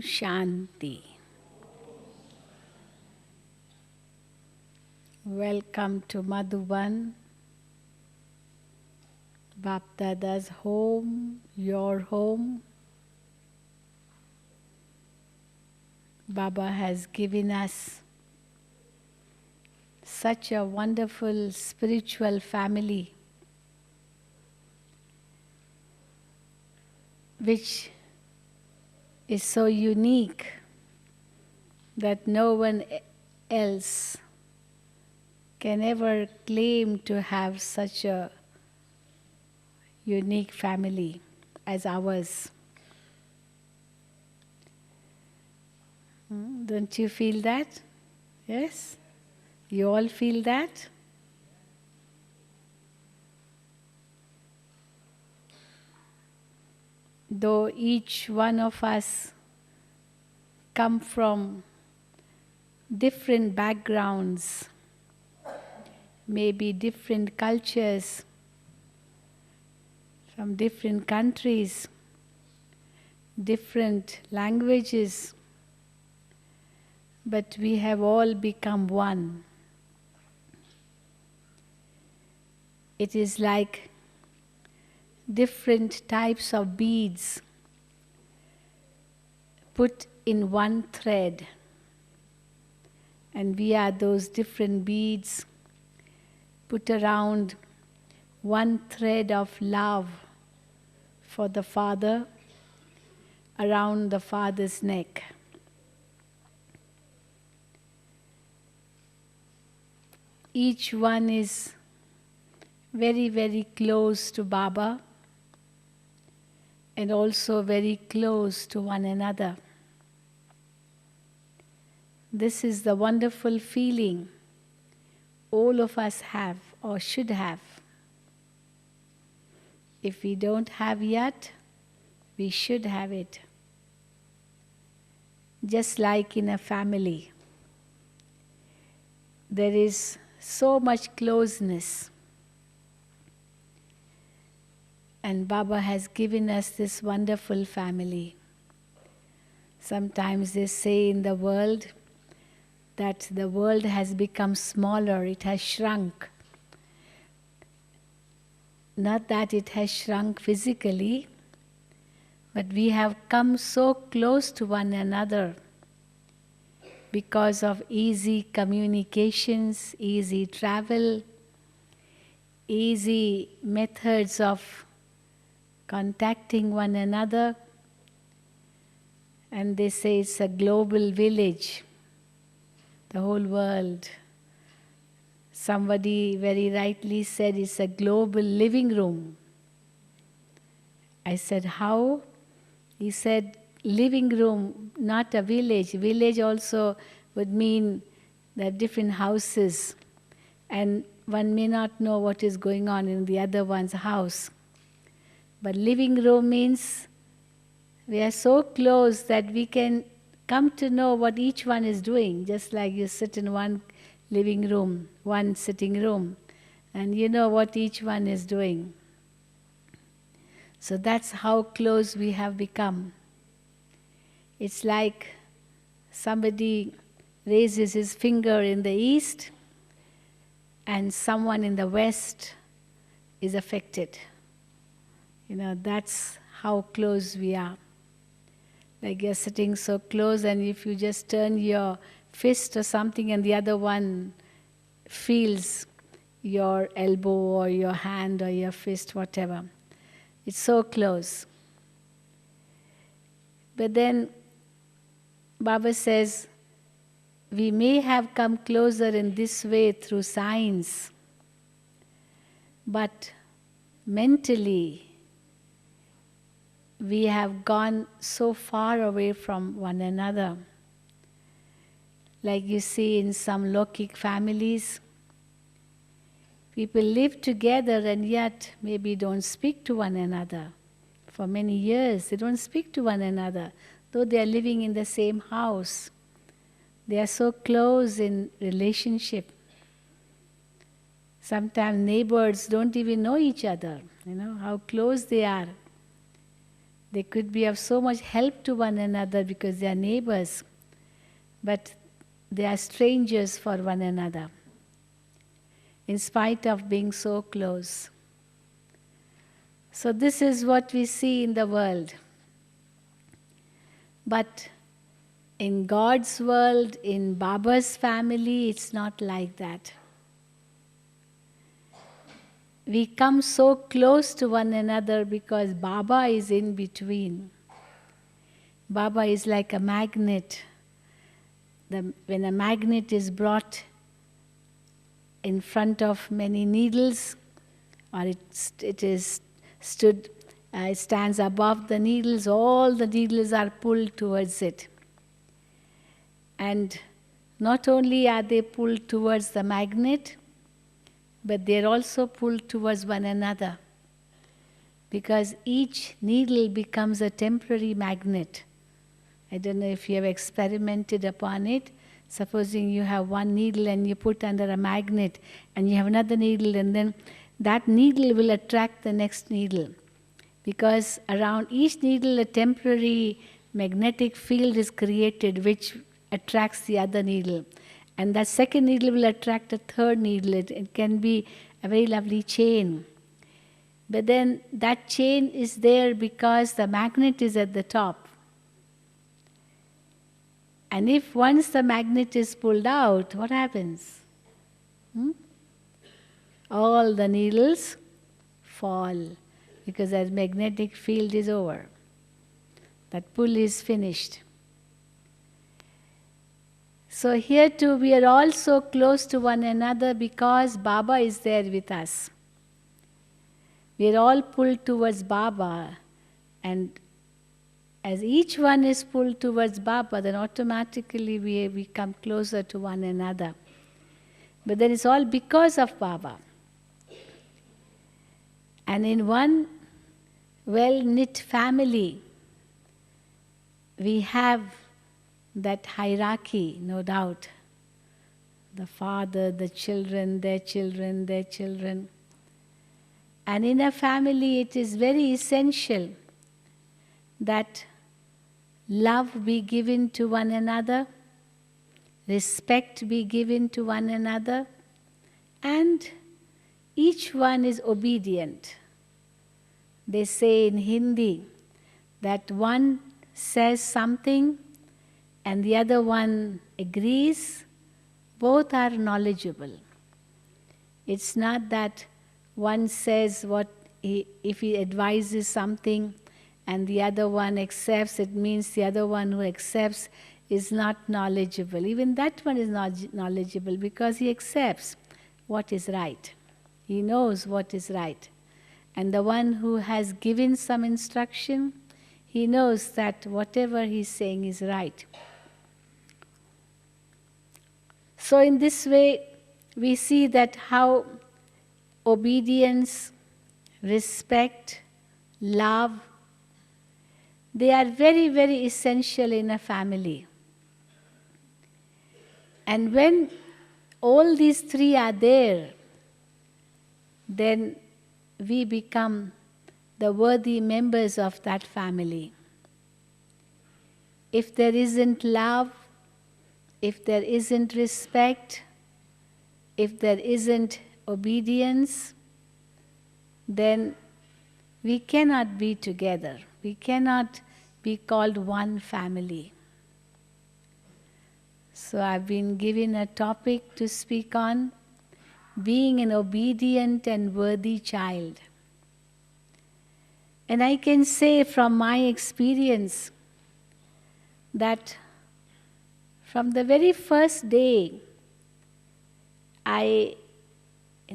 Shanti. Welcome to Madhuban, Bapdada's home, your home. Baba has given us such a wonderful spiritual family which is so unique that no one else can ever claim to have such a unique family as ours. Don't you feel that? Yes? You all feel that? Though each one of us come from different backgrounds, maybe different cultures, from different countries, different languages, but we have all become one. It is like different types of beads put in one thread, and we are those different beads put around one thread of love for the Father, around the Father's neck. Each one is very, very close to Baba and also very close to one another. This is the wonderful feeling all of us have or should have. If we don't have yet, we should have it. Just like in a family, there is so much closeness. And Baba has given us this wonderful family. Sometimes they say in the world that the world has become smaller, it has shrunk. Not that it has shrunk physically, but we have come so close to one another because of easy communications, easy travel, easy methods of contacting one another. And they say it's a global village, the whole world. Somebody very rightly said it's a global living room. I said, how? He said, living room, not a village. Village also would mean there are different houses, and one may not know what is going on in the other one's house. But living room means we are so close that we can come to know what each one is doing, just like you sit in one living room, one sitting room, and you know what each one is doing. So that's how close we have become. It's like somebody raises his finger in the east and someone in the west is affected. You know, that's how close we are. Like you're sitting so close, and if you just turn your fist or something and the other one feels your elbow or your hand or your fist, whatever. It's so close. But then Baba says, we may have come closer in this way through science, but mentally we have gone so far away from one another. Like you see in some Lokik families, people live together and yet maybe don't speak to one another. For many years, they don't speak to one another, though they are living in the same house. They are so close in relationship. Sometimes neighbors don't even know each other, you know, how close they are. They could be of so much help to one another because they are neighbors, but they are strangers for one another, in spite of being so close. So this is what we see in the world. But in God's world, in Baba's family, it's not like that. We come so close to one another because Baba is in between. Baba is like a magnet. When a magnet is brought in front of many needles, or it stands above the needles, all the needles are pulled towards it. And not only are they pulled towards the magnet, but they're also pulled towards one another, because each needle becomes a temporary magnet. I don't know if you have experimented upon it. Supposing you have one needle and you put under a magnet, and you have another needle, and then that needle will attract the next needle, because around each needle a temporary magnetic field is created which attracts the other needle. And that second needle will attract a third needle. It can be a very lovely chain. But then that chain is there because the magnet is at the top. And if once the magnet is pulled out, what happens? All the needles fall because that magnetic field is over. That pull is finished. So here too we are all so close to one another because Baba is there with us. We are all pulled towards Baba, and as each one is pulled towards Baba, then automatically we come closer to one another. But then it's all because of Baba. And in one well-knit family, we have that hierarchy, no doubt. The father, the children, their children, their children. And in a family, it is very essential that love be given to one another, respect be given to one another, and each one is obedient. They say in Hindi that one says something and the other one agrees, both are knowledgeable. It's not that one says if he advises something and the other one accepts, it means the other one who accepts is not knowledgeable. Even that one is not knowledgeable because he accepts what is right. He knows what is right. And the one who has given some instruction, he knows that whatever he's saying is right. So in this way, we see that how obedience, respect, love, they are very, very essential in a family. And when all these three are there, then we become the worthy members of that family. If there isn't love, if there isn't respect, if there isn't obedience, then we cannot be together. We cannot be called one family. So I've been given a topic to speak on, being an obedient and worthy child. And I can say from my experience that from the very first day I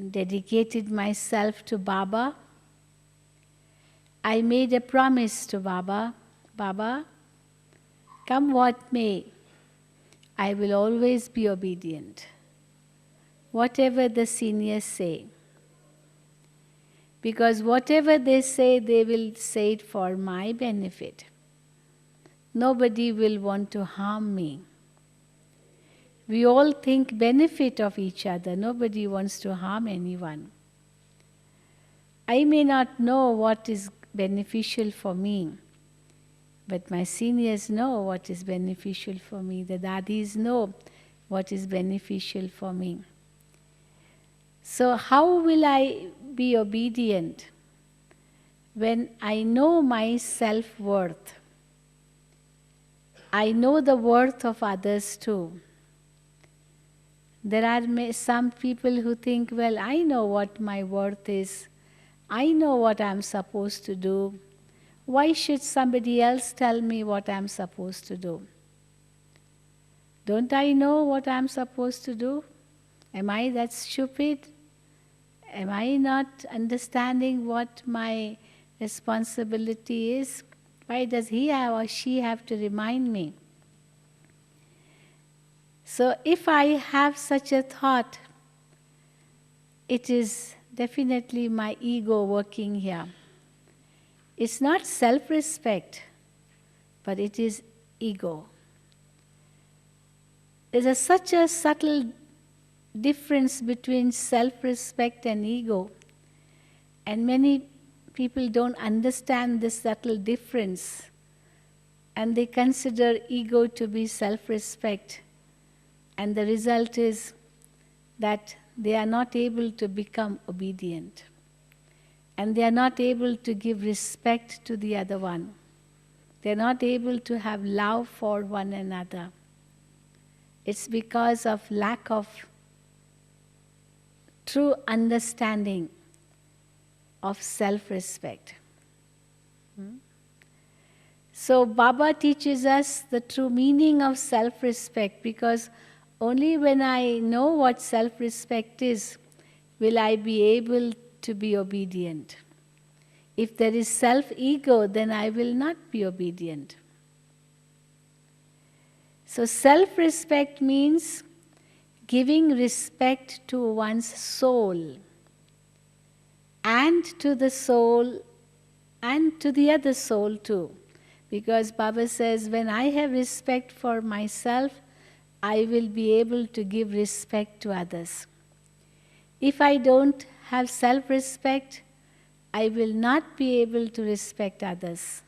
dedicated myself to Baba, I made a promise to Baba, Baba, come what may, I will always be obedient, whatever the seniors say. Because whatever they will say it for my benefit. Nobody will want to harm me. We all think benefit of each other. Nobody wants to harm anyone. I may not know what is beneficial for me, But my seniors know what is beneficial for me. The dadis know what is beneficial for me. So how will I be obedient when I know my self-worth? I know the worth of others too. There are some people who think, well, I know what my worth is. I know what I'm supposed to do. Why should somebody else tell me what I'm supposed to do? Don't I know what I'm supposed to do? Am I that stupid? Am I not understanding what my responsibility is? Why does he or she have to remind me? So if I have such a thought, it is definitely my ego working here. It's not self-respect, but it is ego. There's such a subtle difference between self-respect and ego, and many people don't understand this subtle difference, and they consider ego to be self-respect, and the result is that they are not able to become obedient, and they are not able to give respect to the other one. They are not able to have love for one another. It's because of lack of true understanding of self-respect. So Baba teaches us the true meaning of self-respect, because only when I know what self-respect is, will I be able to be obedient. If there is self-ego, then I will not be obedient. So self-respect means giving respect to one's soul, and to the soul, and to the other soul too. Because Baba says, when I have respect for myself, I will be able to give respect to others. If I don't have self-respect, I will not be able to respect others.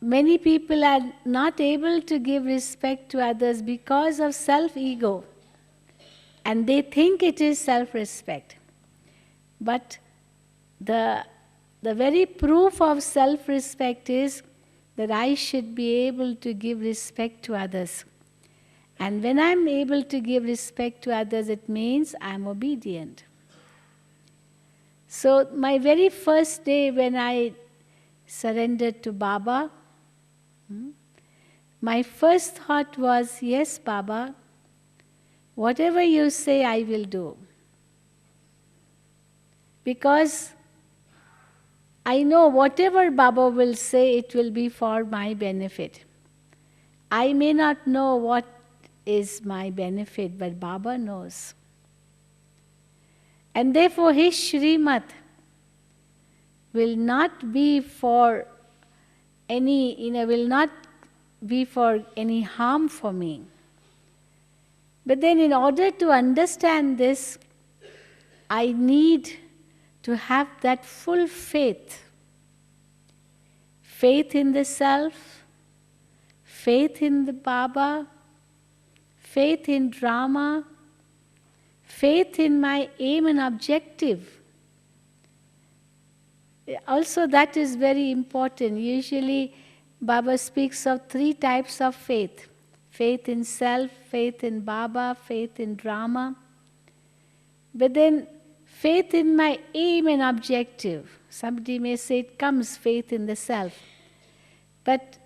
Many people are not able to give respect to others because of self-ego, and they think it is self-respect. But the very proof of self-respect is that I should be able to give respect to others. And when I'm able to give respect to others, it means I'm obedient. So my very first day when I surrendered to Baba, my first thought was, yes, Baba, whatever you say, I will do. Because I know whatever Baba will say, it will be for my benefit. I may not know what is my benefit, but Baba knows. And therefore his Shrimat will not be for any, will not be for any harm for me. But then in order to understand this, I need to have that full faith. Faith in the self, faith in the Baba, faith in drama, faith in my aim and objective. Also that is very important. Usually Baba speaks of 3 types of faith. Faith in self, faith in Baba, faith in drama. But then faith in my aim and objective. Somebody may say it comes faith in the self. But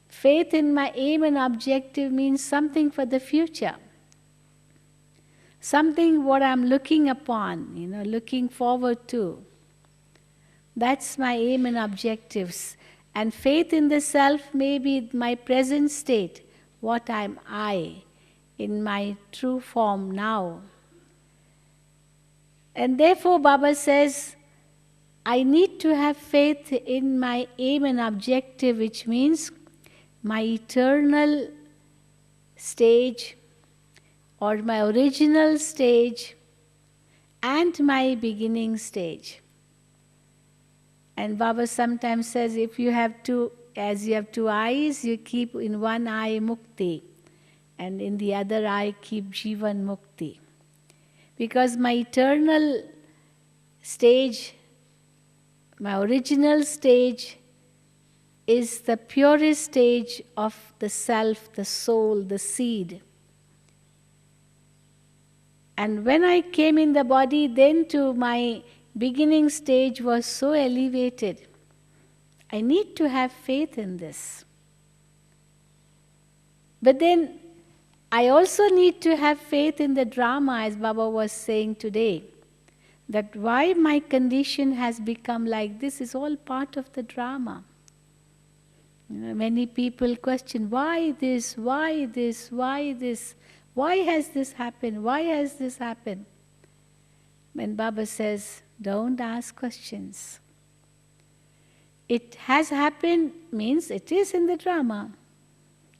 faith in my aim and objective means something for the future. Something what I'm looking upon, looking forward to. That's my aim and objectives. And faith in the self may be my present state, what am I in my true form now. And therefore Baba says, I need to have faith in my aim and objective, which means my eternal stage or my original stage and my beginning stage. And Baba sometimes says, if you have as you have two eyes, you keep in one eye mukti, and in the other eye keep jivan mukti. Because my eternal stage, my original stage, is the purest stage of the self, the soul, the seed. And when I came in the body, then too my beginning stage was so elevated. I need to have faith in this. But then I also need to have faith in the drama, as Baba was saying today. That why my condition has become like this is all part of the drama. Many people question, why this, why this, why this? Why has this happened? Why has this happened? When Baba says, don't ask questions. It has happened means it is in the drama.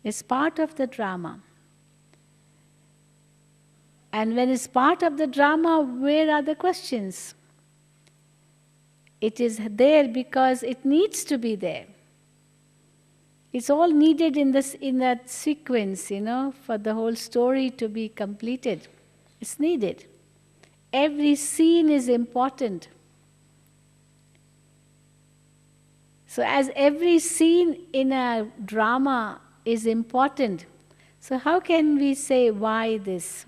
It's part of the drama. And when it's part of the drama, where are the questions? It is there because it needs to be there. It's all needed in that sequence, for the whole story to be completed. It's needed. Every scene is important. So as every scene in a drama is important, so how can we say why this?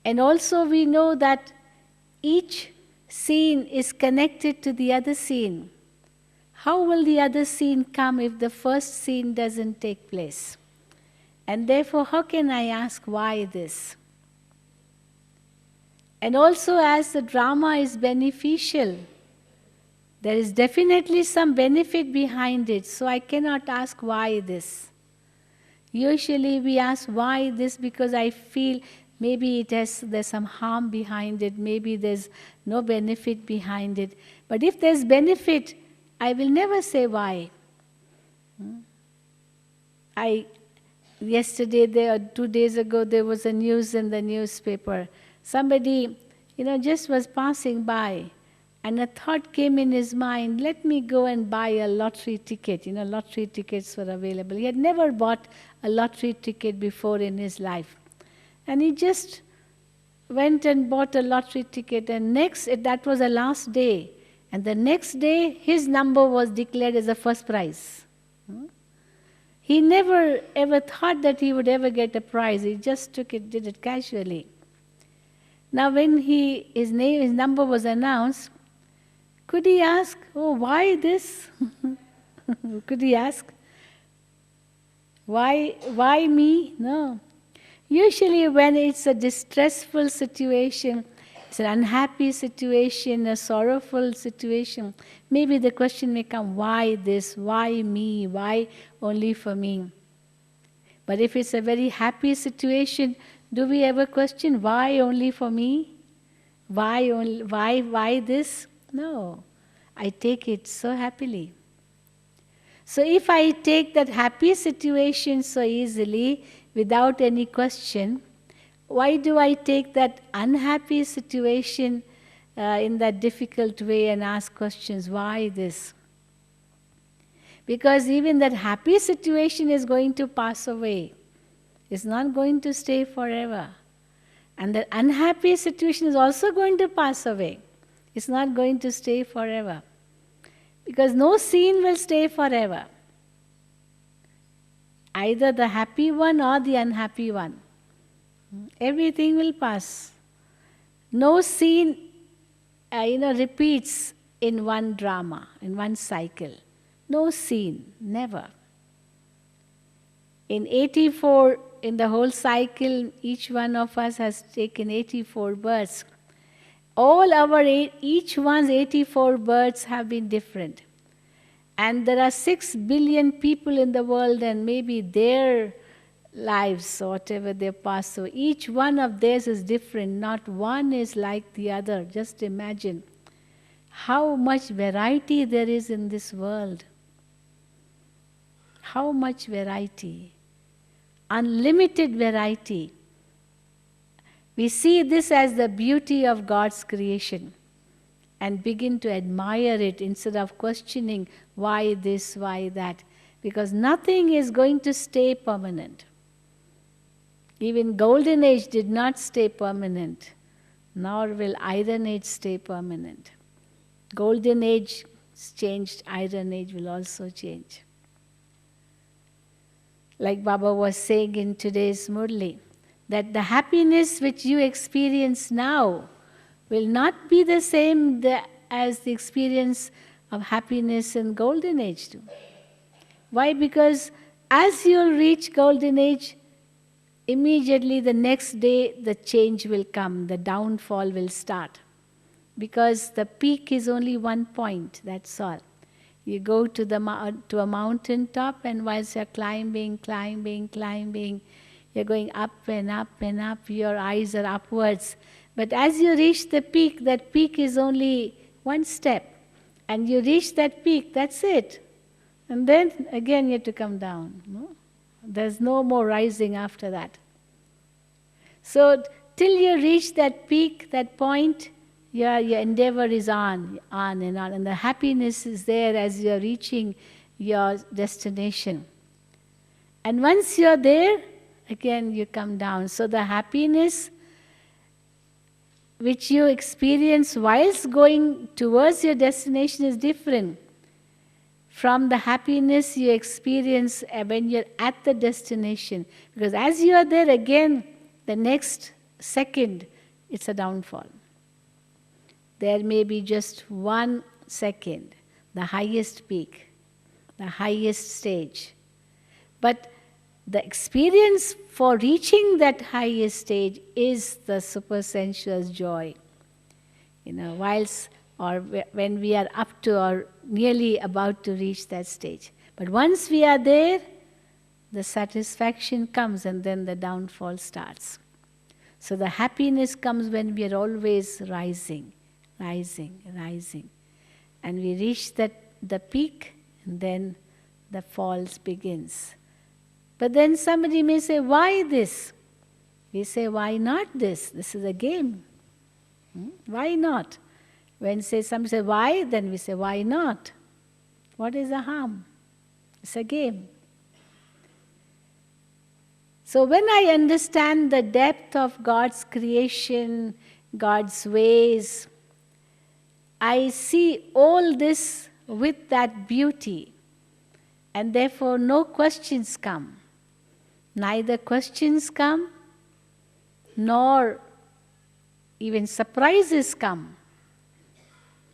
And also we know that each scene is connected to the other scene. How will the other scene come if the first scene doesn't take place? And therefore, how can I ask why this? And also, as the drama is beneficial, there is definitely some benefit behind it, so I cannot ask why this. Usually we ask why this because I feel maybe there's some harm behind it, maybe there's no benefit behind it. But if there's benefit, I will never say why. Yesterday, or 2 days ago, there was a news in the newspaper. Somebody, just was passing by, and a thought came in his mind, let me go and buy a lottery ticket. Lottery tickets were available. He had never bought a lottery ticket before in his life. And he just went and bought a lottery ticket, and that was the last day. And the next day, his number was declared as the first prize. He never ever thought that he would ever get a prize. He just did it casually. Now when his number was announced, could he ask, oh, why this? Could he ask? Why me? No. Usually when it's a distressful situation, it's an unhappy situation, a sorrowful situation, maybe the question may come, why this? Why me? Why only for me? But if it's a very happy situation, do we ever question, why only for me? Why this? No. I take it so happily. So if I take that happy situation so easily, without any question, why do I take that unhappy situation in that difficult way and ask questions? Why this? Because even that happy situation is going to pass away. It's not going to stay forever. And the unhappy situation is also going to pass away. It's not going to stay forever. Because no scene will stay forever. Either the happy one or the unhappy one. Everything will pass. No scene, repeats in one drama, in one cycle. No scene, never. In the whole cycle, each one of us has taken 84 births. Each one's 84 births have been different. And there are 6 billion people in the world, and maybe their lives, or whatever they pass. So each one of theirs is different. Not one is like the other. Just imagine how much variety there is in this world. How much variety. Unlimited variety. We see this as the beauty of God's creation. and begin to admire it instead of questioning why this, why that. Because nothing is going to stay permanent. Even Golden Age did not stay permanent, nor will Iron Age stay permanent. Golden Age changed, Iron Age will also change. Like Baba was saying in today's Murli, that the happiness which you experience now will not be the same as the experience of happiness in Golden Age too. Why? Because as you'll reach Golden Age, immediately the next day the change will come, the downfall will start. Because the peak is only one point, that's all. You go to a mountain top, and whilst you're climbing, you're going up and up and up, your eyes are upwards. But as you reach the peak, that peak is only one step. And you reach that peak, that's it. And then again you have to come down. No? There's no more rising after that. So till you reach that peak, that point, your endeavor is on and on. And the happiness is there as you're reaching your destination. And once you're there, again you come down. So the happiness which you experience whilst going towards your destination is different from the happiness you experience when you're at the destination. Because as you are there, again, the next second, it's a downfall. There may be just 1 second, the highest peak, the highest stage. But the experience for reaching that highest stage is the supersensuous joy. Whilst or when we are up to or nearly about to reach that stage. But once we are there, the satisfaction comes and then the downfall starts. So the happiness comes when we are always rising. And we reach the peak, and then the falls begins. But then somebody may say, why this? We say, why not this? This is a game. Why not? When somebody say why, then we say, why not? What is the harm? It's a game. So when I understand the depth of God's creation, God's ways, I see all this with that beauty, and therefore no questions come. Neither questions come, nor even surprises come.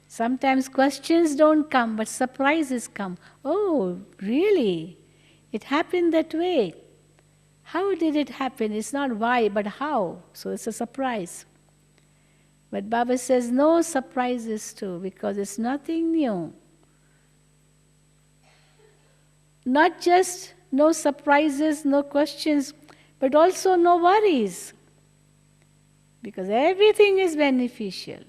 Sometimes questions don't come, but surprises come. Oh, really? It happened that way. How did it happen? It's not why, but how. So it's a surprise. But Baba says no surprises too, because it's nothing new. Not just no surprises, no questions, but also no worries. Because everything is beneficial.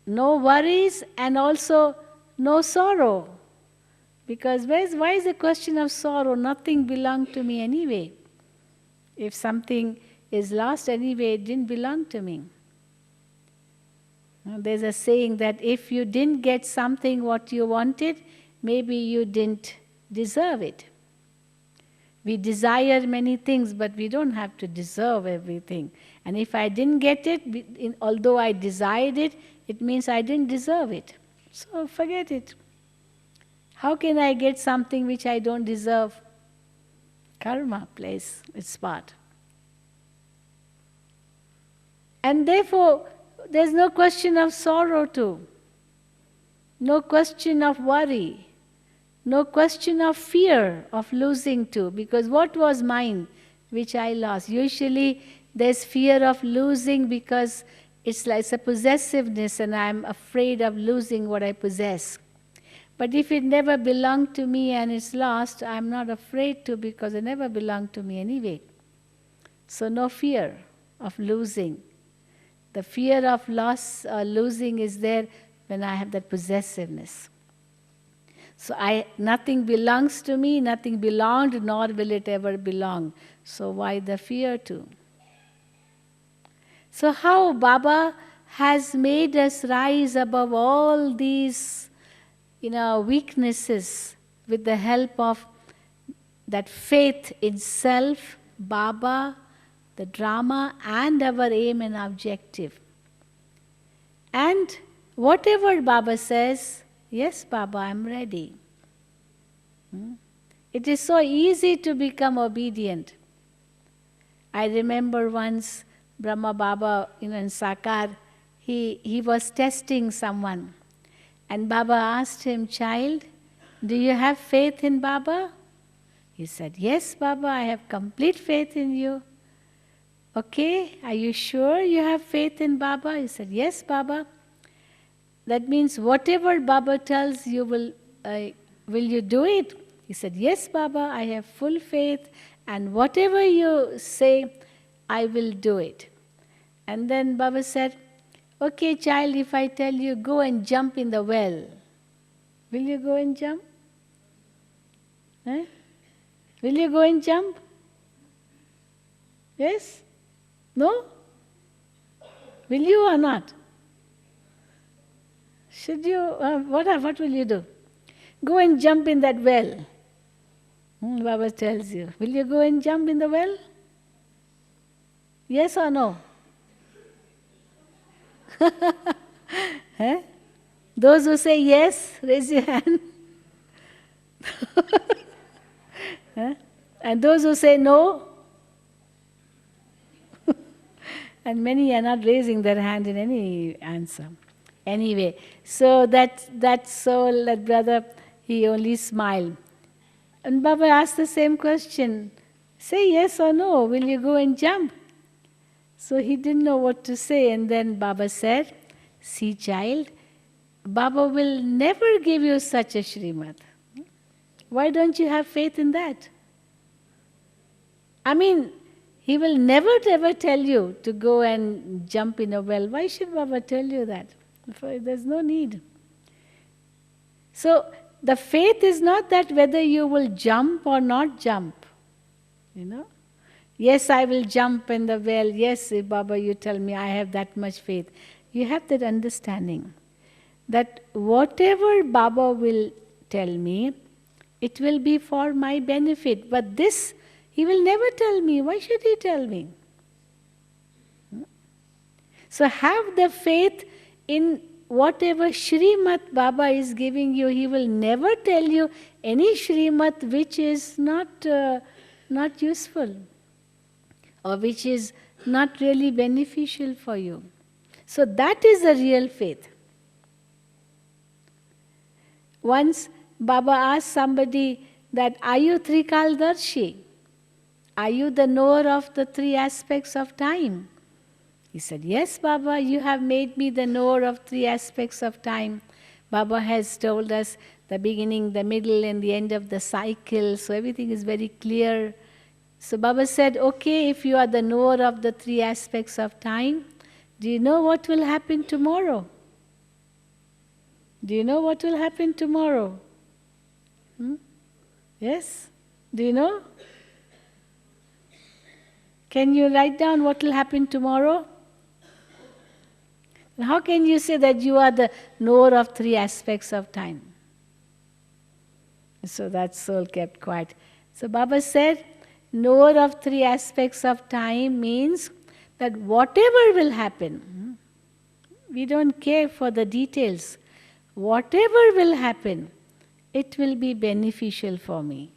No worries and also no sorrow. Because why is the question of sorrow? Nothing belonged to me anyway. If something is lost anyway, it didn't belong to me. There's a saying that if you didn't get something what you wanted, maybe you didn't deserve it. We desire many things, but we don't have to deserve everything. And if I didn't get it, although I desired it, it means I didn't deserve it. So forget it. How can I get something which I don't deserve? Karma plays its part. And therefore, there's no question of sorrow too. No question of worry. No question of fear of losing too. Because what was mine which I lost? Usually there's fear of losing because it's like a possessiveness and I'm afraid of losing what I possess. But if it never belonged to me and it's lost, I'm not afraid to because it never belonged to me anyway. So no fear of losing. The fear of loss or losing is there when I have that possessiveness. So nothing belongs to me, nothing belonged, nor will it ever belong. So why the fear too? So how Baba has made us rise above all these, weaknesses with the help of that faith in self, Baba, the drama, and our aim and objective. And whatever Baba says, yes, Baba, I'm ready. It is so easy to become obedient. I remember once Brahma Baba, in Sakar, he was testing someone. And Baba asked him, child, do you have faith in Baba? He said, yes, Baba, I have complete faith in you. Okay, are you sure you have faith in Baba? He said, yes, Baba. That means whatever Baba tells you, will you do it? He said, yes, Baba, I have full faith, and whatever you say, I will do it. And then Baba said, okay, child, if I tell you, go and jump in the well, will you go and jump? Will you go and jump? Yes? No? Will you or not? Should you, what will you do? Go and jump in that well. Baba tells you, will you go and jump in the well? Yes or no? Those who say yes, raise your hand. And those who say no, and many are not raising their hand in any answer. Anyway, so that soul, that brother, he only smiled. And Baba asked the same question, say yes or no, will you go and jump? So he didn't know what to say, and then Baba said, see child, Baba will never give you such a Srimad. Why don't you have faith in that? I mean, he will never ever tell you to go and jump in a well. Why should Baba tell you that? There's no need. So the faith is not that whether you will jump or not jump. Yes, I will jump in the well. Yes, Baba, you tell me I have that much faith. You have that understanding that whatever Baba will tell me, it will be for my benefit. But this, he will never tell me. Why should he tell me? So have the faith in whatever Shrimat Baba is giving you. He will never tell you any Shrimat which is not useful or which is not really beneficial for you. So that is a real faith. Once Baba asked somebody that, are you Trikaldarshi? Are you the knower of the three aspects of time? He said, yes, Baba, you have made me the knower of three aspects of time. Baba has told us the beginning, the middle, and the end of the cycle, so everything is very clear. So Baba said, okay, if you are the knower of the three aspects of time, do you know what will happen tomorrow? Do you know what will happen tomorrow? Yes? Do you know? Can you write down what will happen tomorrow? How can you say that you are the knower of three aspects of time? So that soul kept quiet. So Baba said, knower of three aspects of time means that whatever will happen, we don't care for the details. Whatever will happen, it will be beneficial for me.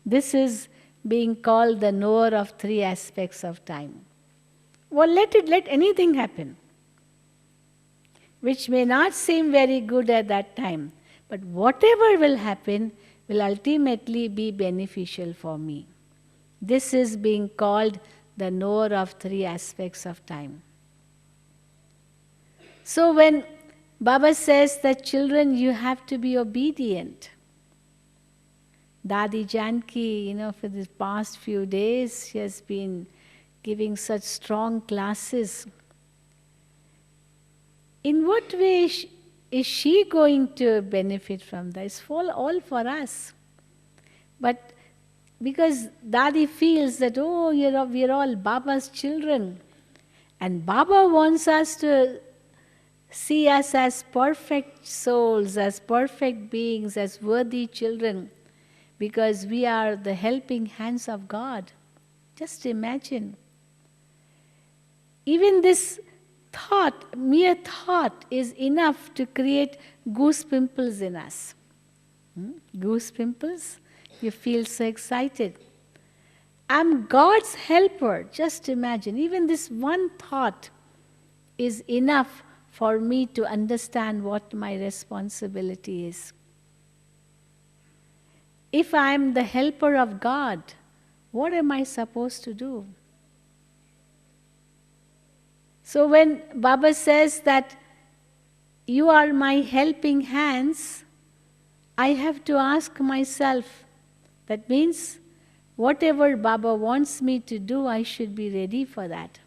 This is being called the knower of three aspects of time. Well, let anything happen, which may not seem very good at that time, but whatever will happen will ultimately be beneficial for me. This is being called the knower of three aspects of time. So when Baba says that children, you have to be obedient. Dadi Janki, for the past few days, she has been giving such strong classes. In what way is she going to benefit from that? It's all for us. But because Dadi feels that, we're all Baba's children, And Baba wants us to see us as perfect souls, as perfect beings, as worthy children, because we are the helping hands of God. Just imagine. Even this thought, mere thought, is enough to create goose pimples in us. Goose pimples? You feel so excited. I'm God's helper. Just imagine. Even this one thought is enough for me to understand what my responsibility is. If I am the helper of God, what am I supposed to do? So when Baba says that you are my helping hands, I have to ask myself, that means whatever Baba wants me to do, I should be ready for that.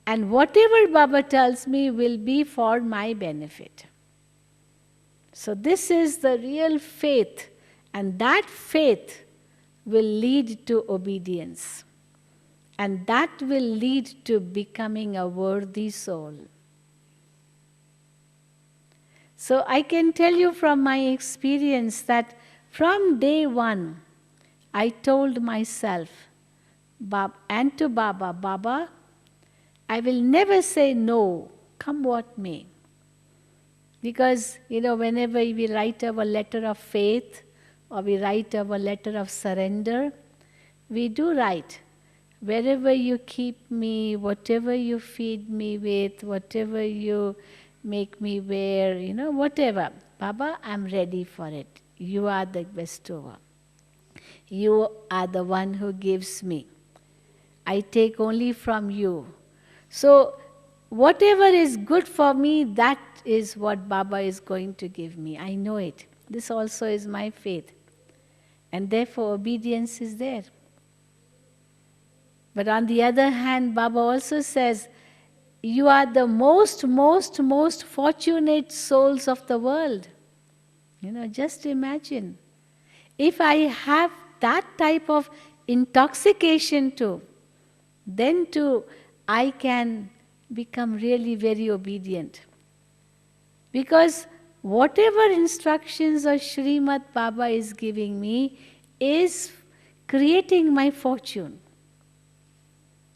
And whatever Baba tells me will be for my benefit. So this is the real faith, and that faith will lead to obedience. And that will lead to becoming a worthy soul. So I can tell you from my experience that from day one, I told myself and to Baba, Baba, I will never say no, come what may. Because, whenever we write our letter of faith or we write our letter of surrender, we do write, wherever you keep me, whatever you feed me with, whatever you make me wear, whatever. Baba, I'm ready for it. You are the bestower. You are the one who gives me. I take only from you. So, whatever is good for me, that is what Baba is going to give me. I know it. This also is my faith. And therefore, obedience is there. But on the other hand, Baba also says, you are the most fortunate souls of the world. Just imagine. If I have that type of intoxication too, then too I can become really very obedient. Because whatever instructions or Srimad Baba is giving me is creating my fortune.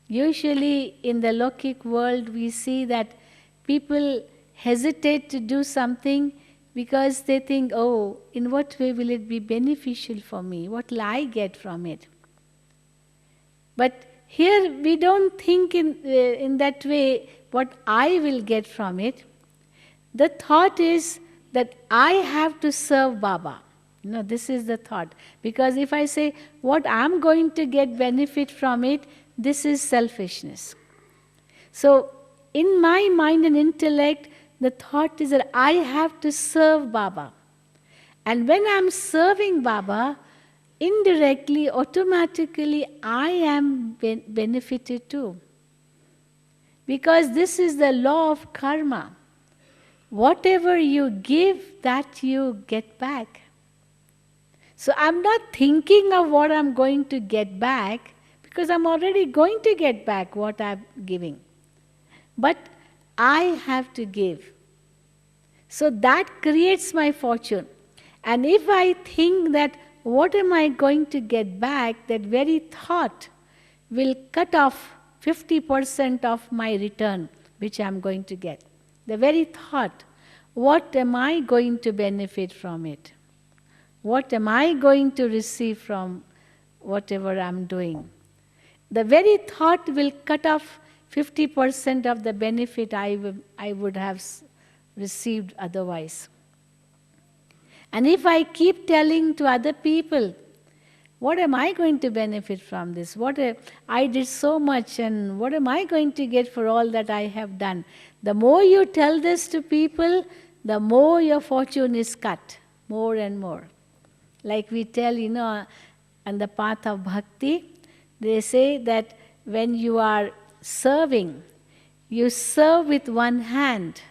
Usually in the Lokik world we see that people hesitate to do something because they think, oh, in what way will it be beneficial for me? What will I get from it? But here we don't think in that way what I will get from it. The thought is that I have to serve Baba. This is the thought. Because if I say what I'm going to get benefit from it, this is selfishness. So, in my mind and intellect, the thought is that I have to serve Baba. And when I'm serving Baba, indirectly, automatically, I am benefited too. Because this is the law of karma. Whatever you give, that you get back. So I'm not thinking of what I'm going to get back, because I'm already going to get back what I'm giving. But I have to give. So that creates my fortune. And if I think that what am I going to get back, that very thought will cut off 50% of my return, which I'm going to get. The very thought, what am I going to benefit from it? What am I going to receive from whatever I'm doing? The very thought will cut off 50% of the benefit I would have received otherwise. And if I keep telling to other people, what am I going to benefit from this? I did so much, and what am I going to get for all that I have done? The more you tell this to people, the more your fortune is cut, more and more. Like we tell, on the path of bhakti, they say that when you are serving, you serve with one hand.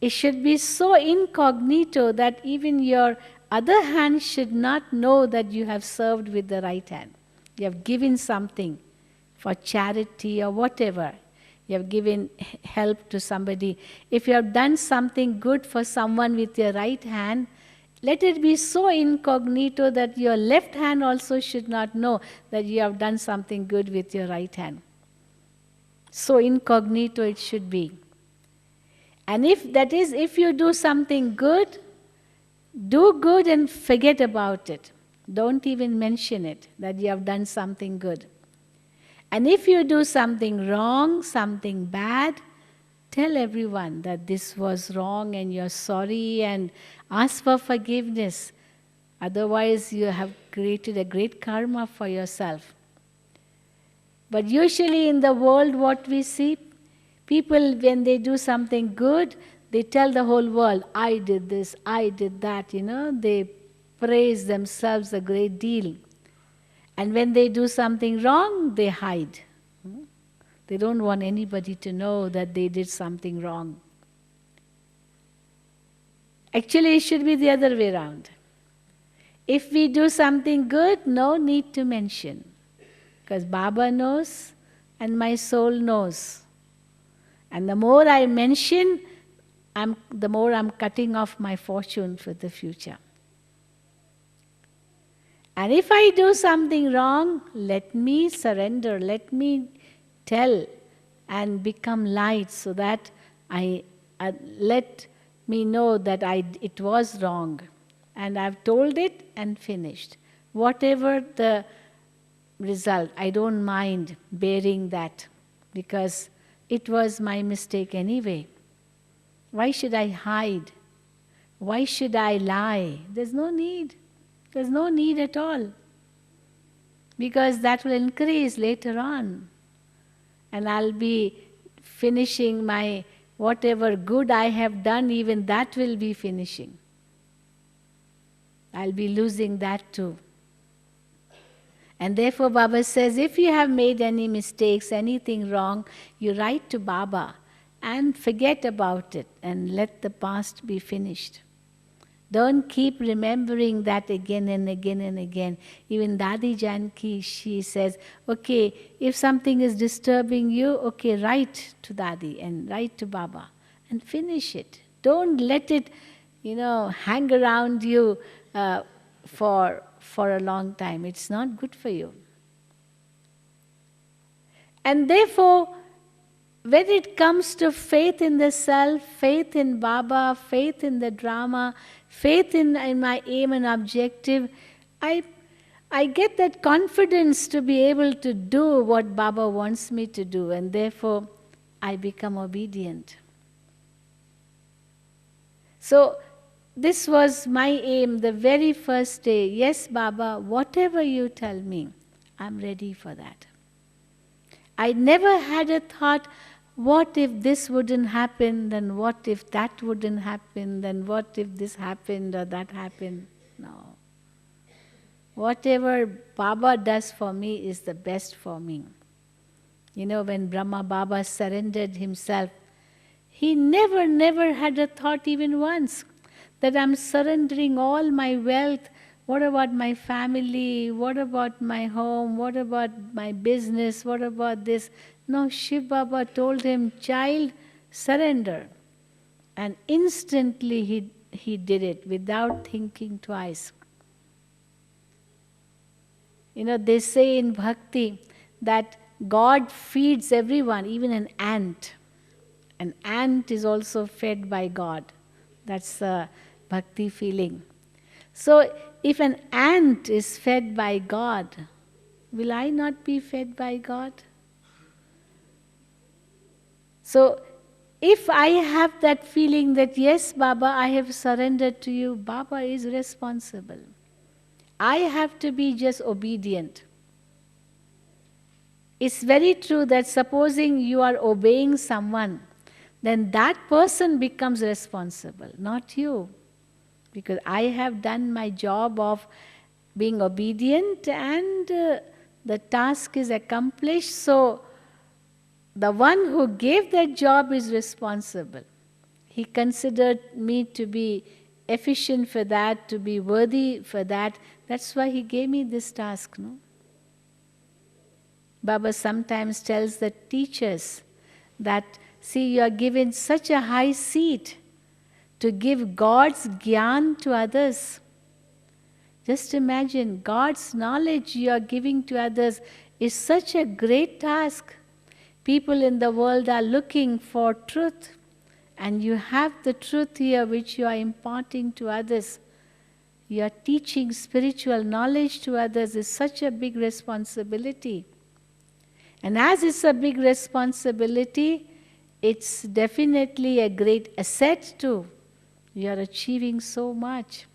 It should be so incognito that even your other hand should not know that you have served with the right hand. You have given something for charity or whatever. You have given help to somebody. If you have done something good for someone with your right hand, let it be so incognito that your left hand also should not know that you have done something good with your right hand. So incognito it should be. And if you do something good, do good and forget about it. Don't even mention it, that you have done something good. And if you do something wrong, something bad, tell everyone that this was wrong and you're sorry and ask for forgiveness. Otherwise, you have created a great karma for yourself. But usually in the world, what we see, people, when they do something good, they tell the whole world, I did this, I did that, They praise themselves a great deal. And when they do something wrong, they hide. They don't want anybody to know that they did something wrong. Actually, it should be the other way around. If we do something good, no need to mention. Because Baba knows and my soul knows. And the more I mention, the more I'm cutting off my fortune for the future. And if I do something wrong, let me surrender, let me tell and become light so that let me know that it was wrong. And I've told it and finished. Whatever the result, I don't mind bearing that because it was my mistake anyway. Why should I hide? Why should I lie? There's no need. There's no need at all. Because that will increase later on. And I'll be finishing my whatever good I have done, even that will be finishing. I'll be losing that too. And therefore Baba says, if you have made any mistakes, anything wrong, you write to Baba and forget about it and let the past be finished. Don't keep remembering that again and again and again. Even Dadi Janki, she says, okay, if something is disturbing you, okay, write to Dadi and write to Baba and finish it. Don't let it, hang around you for a long time. It's not good for you. And therefore, when it comes to faith in the self, faith in Baba, faith in the drama, faith in my aim and objective, I get that confidence to be able to do what Baba wants me to do, and therefore I become obedient. So this was my aim the very first day. Yes, Baba, whatever you tell me, I'm ready for that. I never had a thought, what if this wouldn't happen, then what if that wouldn't happen, then what if this happened or that happened? No. Whatever Baba does for me is the best for me. When Brahma Baba surrendered himself, he never had a thought even once that I'm surrendering all my wealth. What about my family? What about my home? What about my business? What about this? No, Shiv Baba told him, child, surrender. And instantly he did it without thinking twice. They say in Bhakti that God feeds everyone, even an ant. An ant is also fed by God. That's a Bhakti feeling. So, if an ant is fed by God, will I not be fed by God? So, if I have that feeling that, yes, Baba, I have surrendered to you, Baba is responsible. I have to be just obedient. It's very true that supposing you are obeying someone, then that person becomes responsible, not you. Because I have done my job of being obedient and the task is accomplished. So the one who gave that job is responsible. He considered me to be efficient for that, to be worthy for that. That's why he gave me this task, no? Baba sometimes tells the teachers that, see, you are given such a high seat to give God's gyan to others. Just imagine, God's knowledge you are giving to others is such a great task. People in the world are looking for truth, and you have the truth here which you are imparting to others. You are teaching spiritual knowledge to others is such a big responsibility. And as it's a big responsibility, it's definitely a great asset too. You are achieving so much.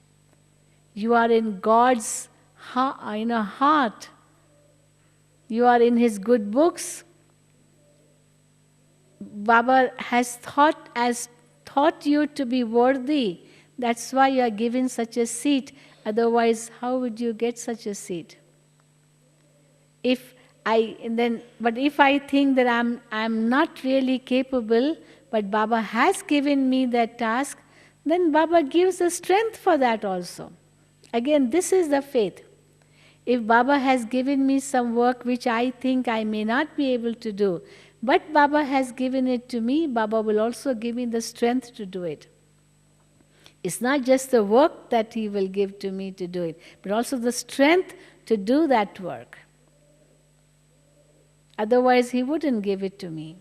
You are in God's heart. You are in His good books. Baba has taught you to be worthy. That's why you are given such a seat. Otherwise, how would you get such a seat? But if I think that I'm not really capable, but Baba has given me that task, then Baba gives the strength for that also. Again, this is the faith. If Baba has given me some work which I think I may not be able to do, but Baba has given it to me, Baba will also give me the strength to do it. It's not just the work that He will give to me to do it, but also the strength to do that work. Otherwise, He wouldn't give it to me.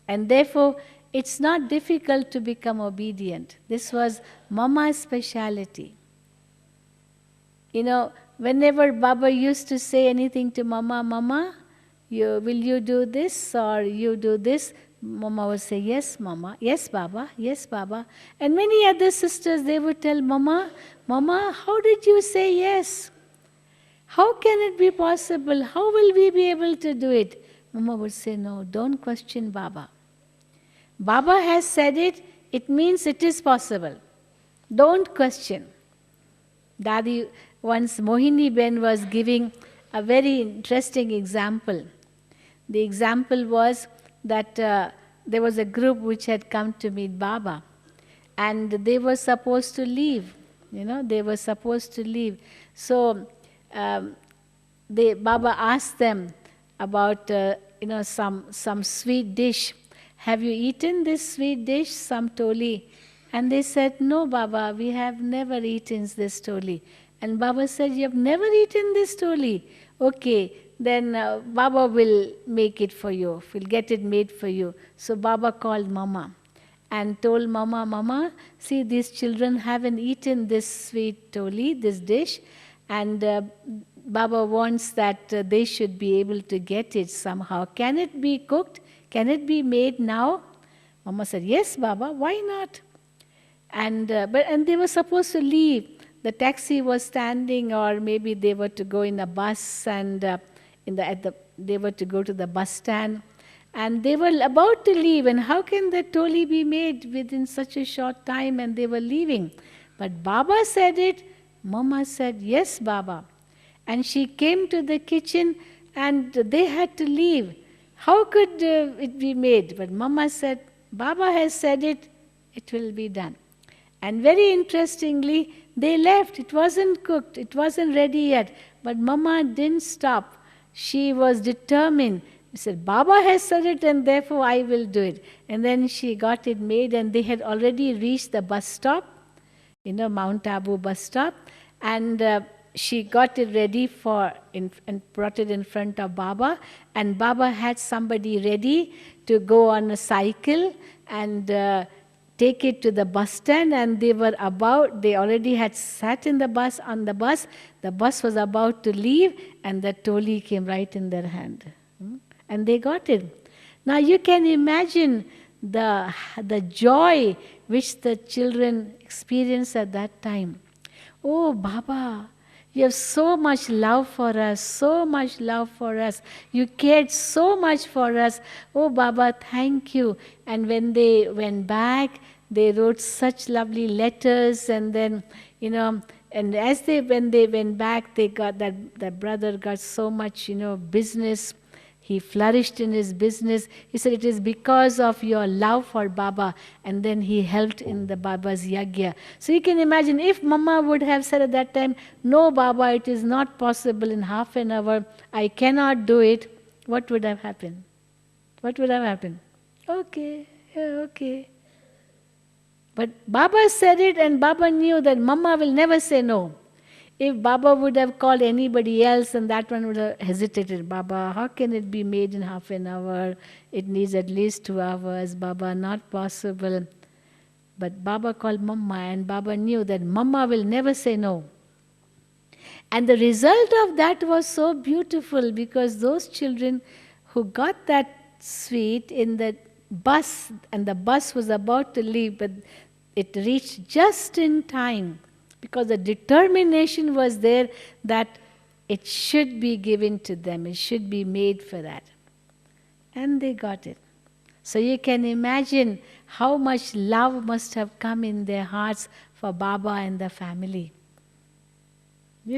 And therefore, it's not difficult to become obedient. This was Mama's speciality. Whenever Baba used to say anything to Mama, Mama, will you do this or you do this? Mama would say, yes, Mama, yes, Baba, yes, Baba. And many other sisters, they would tell Mama, Mama, how did you say yes? How can it be possible? How will we be able to do it? Mama would say, no, don't question Baba. Baba has said it, it means it is possible. Don't question. Dadi, once Mohini Ben was giving a very interesting example. The example was that there was a group which had come to meet Baba, and they were supposed to leave. They were supposed to leave. So Baba asked them about some sweet dish. Have you eaten this sweet dish, some toli? And they said, no, Baba, we have never eaten this toli. And Baba said, you have never eaten this toli? Okay, then Baba will make it for you, will get it made for you. So Baba called Mama and told Mama, Mama, see, these children haven't eaten this sweet toli, this dish, and Baba wants that they should be able to get it somehow. Can it be cooked? Can it be made now? Mama said, yes, Baba, why not? And they were supposed to leave. The taxi was standing, or maybe they were to go in a bus, and they were to go to the bus stand, and they were about to leave. And how can the toli be made within such a short time? And they were leaving. But Baba said it. Mama said, yes, Baba. And she came to the kitchen, and they had to leave. How could it be made? But Mama said, Baba has said it, it will be done. And very interestingly, they left. It wasn't cooked. It wasn't ready yet. But Mama didn't stop. She was determined. She said, Baba has said it, and therefore I will do it. And then she got it made, and they had already reached the bus stop, Mount Abu bus stop. And she got it ready and brought it in front of Baba. And Baba had somebody ready to go on a cycle and take it to the bus stand, and they already had sat in the bus, the bus was about to leave, and the toli came right in their hand. And they got it. Now you can imagine the joy which the children experienced at that time. Oh, Baba, you have so much love for us, so much love for us. You cared so much for us. Oh, Baba, thank you. And when they went back, they wrote such lovely letters, and then, and when they went back, they got that brother got so much, business. He flourished in his business. He said, it is because of your love for Baba. And then he helped in the Baba's yagya. So you can imagine, if Mama would have said at that time, no, Baba, it is not possible in half an hour. I cannot do it. what would have happened? What would have happened? Okay, yeah, okay. But Baba said it, and Baba knew that Mama will never say no. If Baba would have called anybody else, and that one would have hesitated. Baba, how can it be made in half an hour? It needs at least 2 hours. Baba, not possible. But Baba called Mama, and Baba knew that Mama will never say no. And the result of that was so beautiful, because those children who got that sweet in the bus, and the bus was about to leave, but it reached just in time, because the determination was there that it should be given to them, it should be made for that. And they got it. So you can imagine how much love must have come in their hearts for Baba and the family.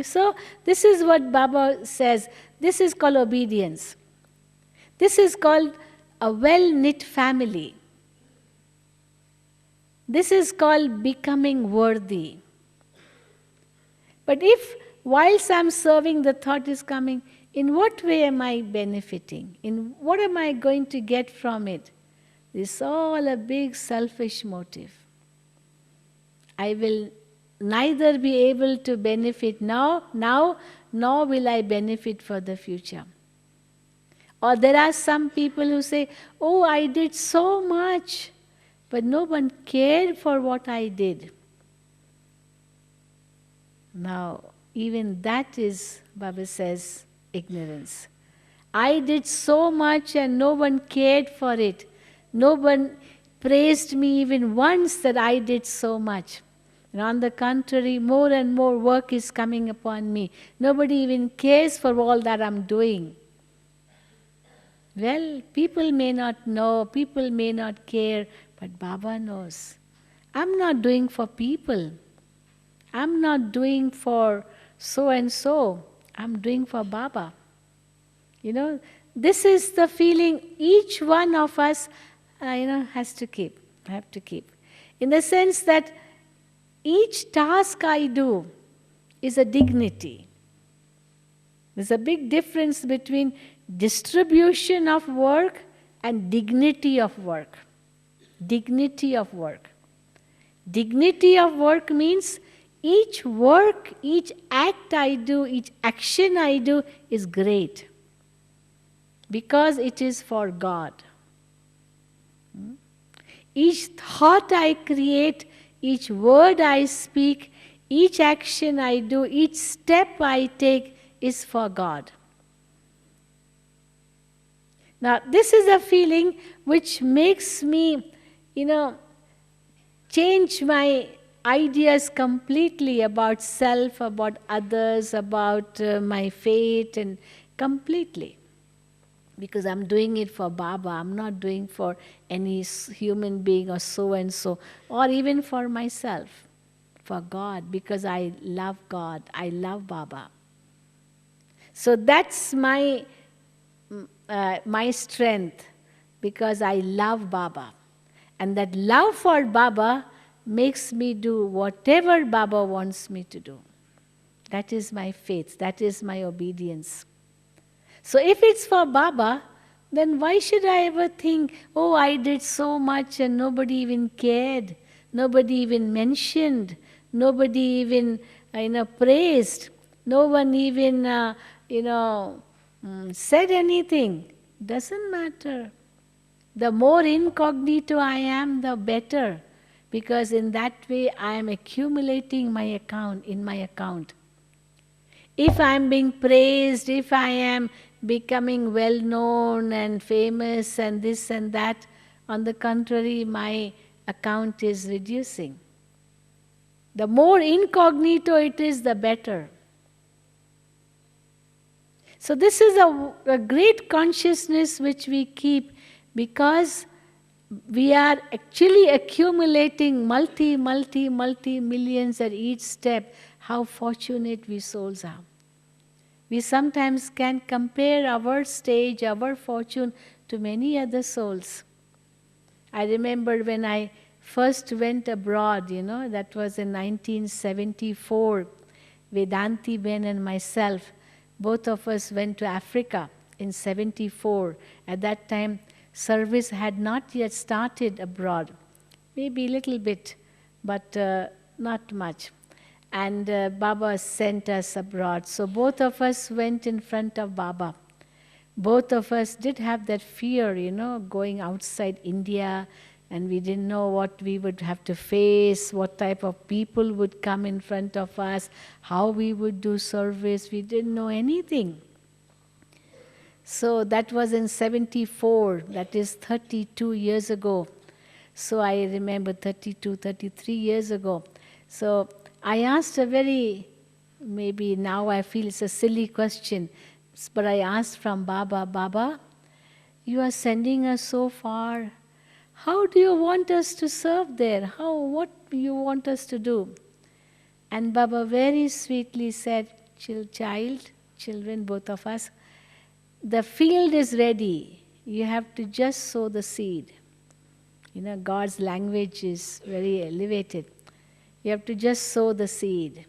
So this is what Baba says. This is called obedience. This is called a well-knit family. This is called becoming worthy. But if whilst I'm serving, the thought is coming, in what way am I benefiting? In what am I going to get from it? This is all a big selfish motive. I will neither be able to benefit now, nor will I benefit for the future. Or there are some people who say, oh, I did so much, but no one cared for what I did. Now, even that is, Baba says, ignorance. I did so much and no one cared for it. No one praised me even once that I did so much. And on the contrary, more and more work is coming upon me. Nobody even cares for all that I'm doing. Well, people may not know, people may not care, but Baba knows. I'm not doing for people. I'm not doing for so and so. I'm doing for Baba. This is the feeling each one of us, has to keep. Have to keep. In the sense that each task I do is a dignity. There's a big difference between distribution of work and dignity of work. Dignity of work. Dignity of work means each work, each act I do, each action I do is great. Because it is for God. Each thought I create, each word I speak, each action I do, each step I take is for God. Now, this is a feeling which makes me, change my ideas completely about self, about others, about my fate, and completely. Because I'm doing it for Baba, I'm not doing for any human being or so and so, or even for myself, for God, because I love God, I love Baba. So that's my strength, because I love Baba. And that love for Baba makes me do whatever Baba wants me to do. That is my faith, that is my obedience. So if it's for Baba, then why should I ever think, oh, I did so much and nobody even cared, nobody even mentioned, nobody even praised, no one even said anything. Doesn't matter. The more incognito I am, the better, because in that way I am accumulating my account, in my account. If I am being praised, if I am becoming well known and famous and this and that, on the contrary, my account is reducing. The more incognito it is, the better. So this is a great consciousness which we keep, because we are actually accumulating multi millions at each step. How fortunate we souls are. We sometimes can compare our stage, our fortune to many other souls. I remember when I first went abroad, that was in 1974. Vedanti Ben and myself, both of us went to Africa in 74. At that time, service had not yet started abroad. Maybe a little bit, but not much. And Baba sent us abroad. So both of us went in front of Baba. Both of us did have that fear, going outside India, and we didn't know what we would have to face, what type of people would come in front of us, how we would do service. We didn't know anything. So that was in 74, that is 32 years ago. So I remember 32, 33 years ago. So I asked a maybe now I feel it's a silly question, but I asked from Baba, Baba, you are sending us so far. How do you want us to serve there? What do you want us to do? And Baba very sweetly said, children, both of us, the field is ready. You have to just sow the seed. God's language is very elevated. You have to just sow the seed.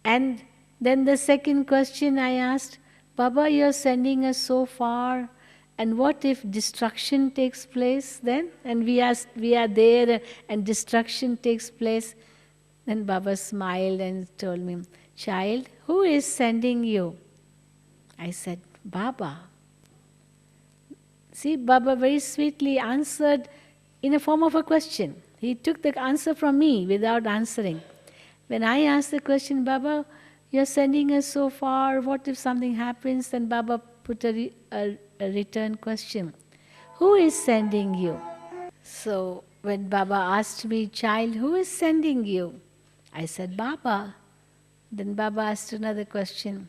And then the second question I asked, Baba, you're sending us so far, and what if destruction takes place then? And we are there and destruction takes place. Then Baba smiled and told me, child, who is sending you? I said, Baba. See, Baba very sweetly answered in a form of a question. He took the answer from me without answering. When I asked the question, Baba, you're sending us so far, what if something happens? Then Baba put a return question. Who is sending you? So when Baba asked me, child, who is sending you? I said, Baba. Then Baba asked another question.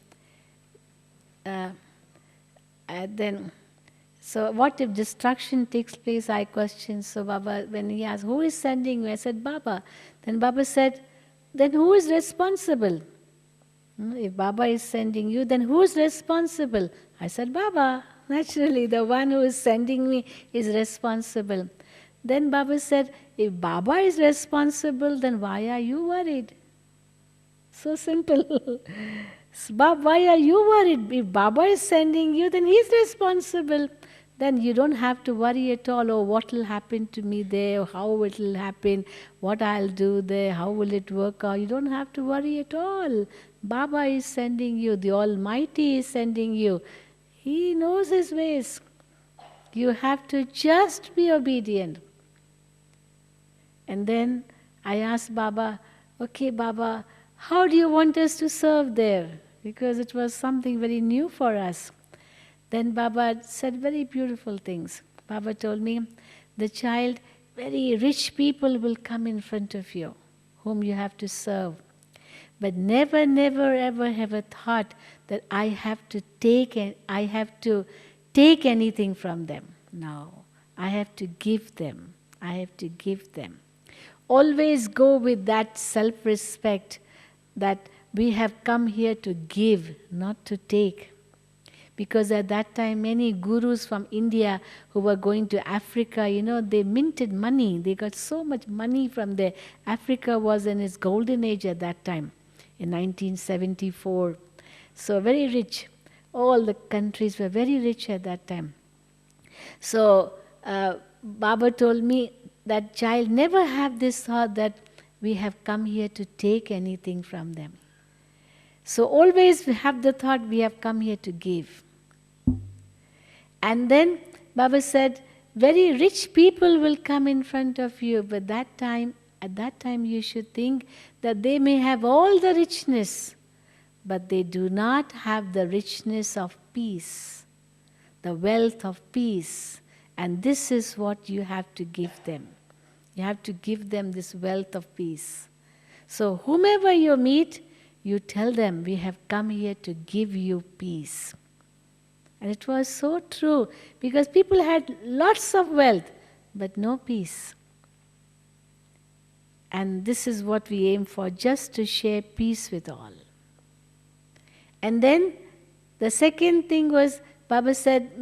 So what if destruction takes place? I questioned. So Baba, when he asked, who is sending you? I said, Baba. Then Baba said, then who is responsible? If Baba is sending you, then who is responsible? I said, Baba. Naturally, the one who is sending me is responsible. Then Baba said, if Baba is responsible, then why are you worried? So simple. Why are you worried? If Baba is sending you, then he is responsible. Then you don't have to worry at all. Oh, what will happen to me there? How it will happen? What I'll do there? How will it work out? You don't have to worry at all. Baba is sending you. The Almighty is sending you. He knows His ways. You have to just be obedient. And then I asked Baba, okay, Baba, how do you want us to serve there? Because it was something very new for us. Then Baba said very beautiful things. Baba told me, the child, very rich people will come in front of you, whom you have to serve. But never, never, ever have a thought that I have to take anything from them. No, I have to give them. I have to give them. Always go with that self-respect that we have come here to give, not to take. Because at that time, many gurus from India who were going to Africa, they minted money. They got so much money from there. Africa was in its golden age at that time, in 1974. So very rich. All the countries were very rich at that time. So Baba told me that child, never have this thought that we have come here to take anything from them. So always have the thought we have come here to give. And then Baba said, very rich people will come in front of you, but at that time you should think that they may have all the richness, but they do not have the richness of peace, the wealth of peace. And this is what you have to give them. You have to give them this wealth of peace. So whomever you meet, you tell them, we have come here to give you peace. And it was so true, because people had lots of wealth, but no peace. And this is what we aim for, just to share peace with all. And then the second thing was, Baba said,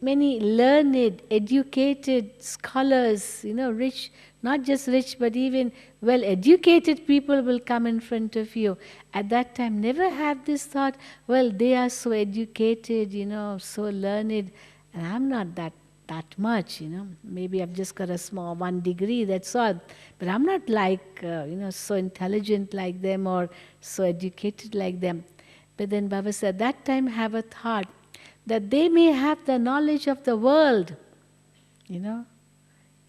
many learned, educated scholars, rich, not just rich, but even well-educated people will come in front of you. At that time, never have this thought, well, they are so educated, so learned, and I'm not that much, Maybe I've just got a small 1 degree, that's all. But I'm not like, so intelligent like them or so educated like them. But then Baba said, that time have a thought that they may have the knowledge of the world,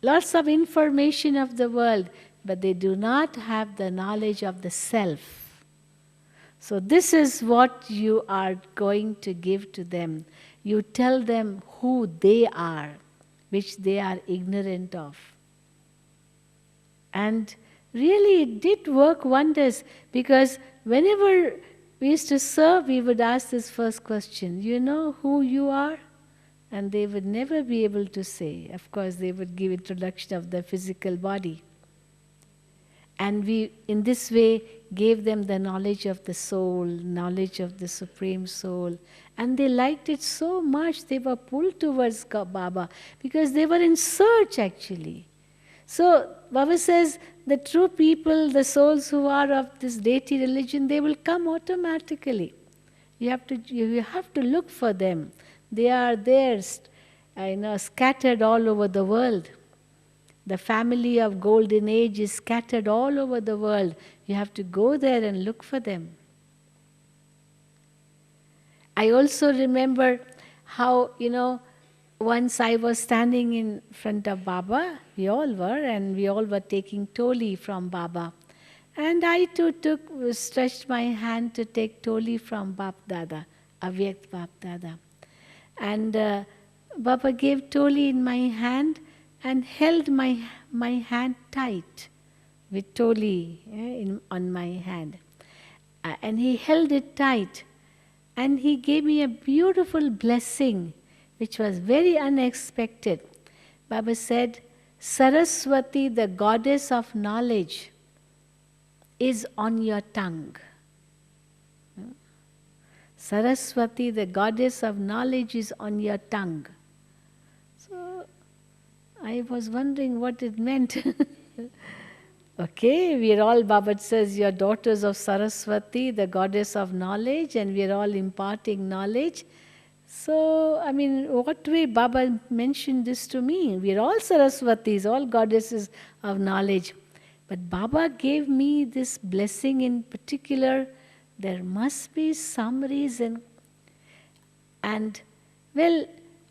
lots of information of the world, but they do not have the knowledge of the self. So this is what you are going to give to them. You tell them who they are, which they are ignorant of. And really it did work wonders, because whenever we used to serve, we would ask this first question, you know who you are? And they would never be able to say. Of course, they would give introduction of the physical body. And we, in this way, gave them the knowledge of the soul, knowledge of the Supreme Soul. And they liked it so much, they were pulled towards Baba, because they were in search actually. So Baba says, the true people, the souls who are of this deity religion, they will come automatically. You have to look for them. They are there, scattered all over the world. The family of Golden Age is scattered all over the world. You have to go there and look for them. I also remember how, once I was standing in front of Baba, we all were, and we all were taking toli from Baba. And I too stretched my hand to take toli from Bap Dada, Avyakt Bap Dada. And Baba gave toli in my hand and held my hand tight with toli on my hand. And he held it tight. And he gave me a beautiful blessing, which was very unexpected. Baba said, Saraswati, the goddess of knowledge, is on your tongue. Saraswati, the goddess of knowledge, is on your tongue. So I was wondering what it meant. Okay, we are all, Baba says, you're daughters of Saraswati, the goddess of knowledge, and we are all imparting knowledge. So, what way Baba mentioned this to me? We are all Saraswatis, all goddesses of knowledge. But Baba gave me this blessing in particular. There must be some reason. And,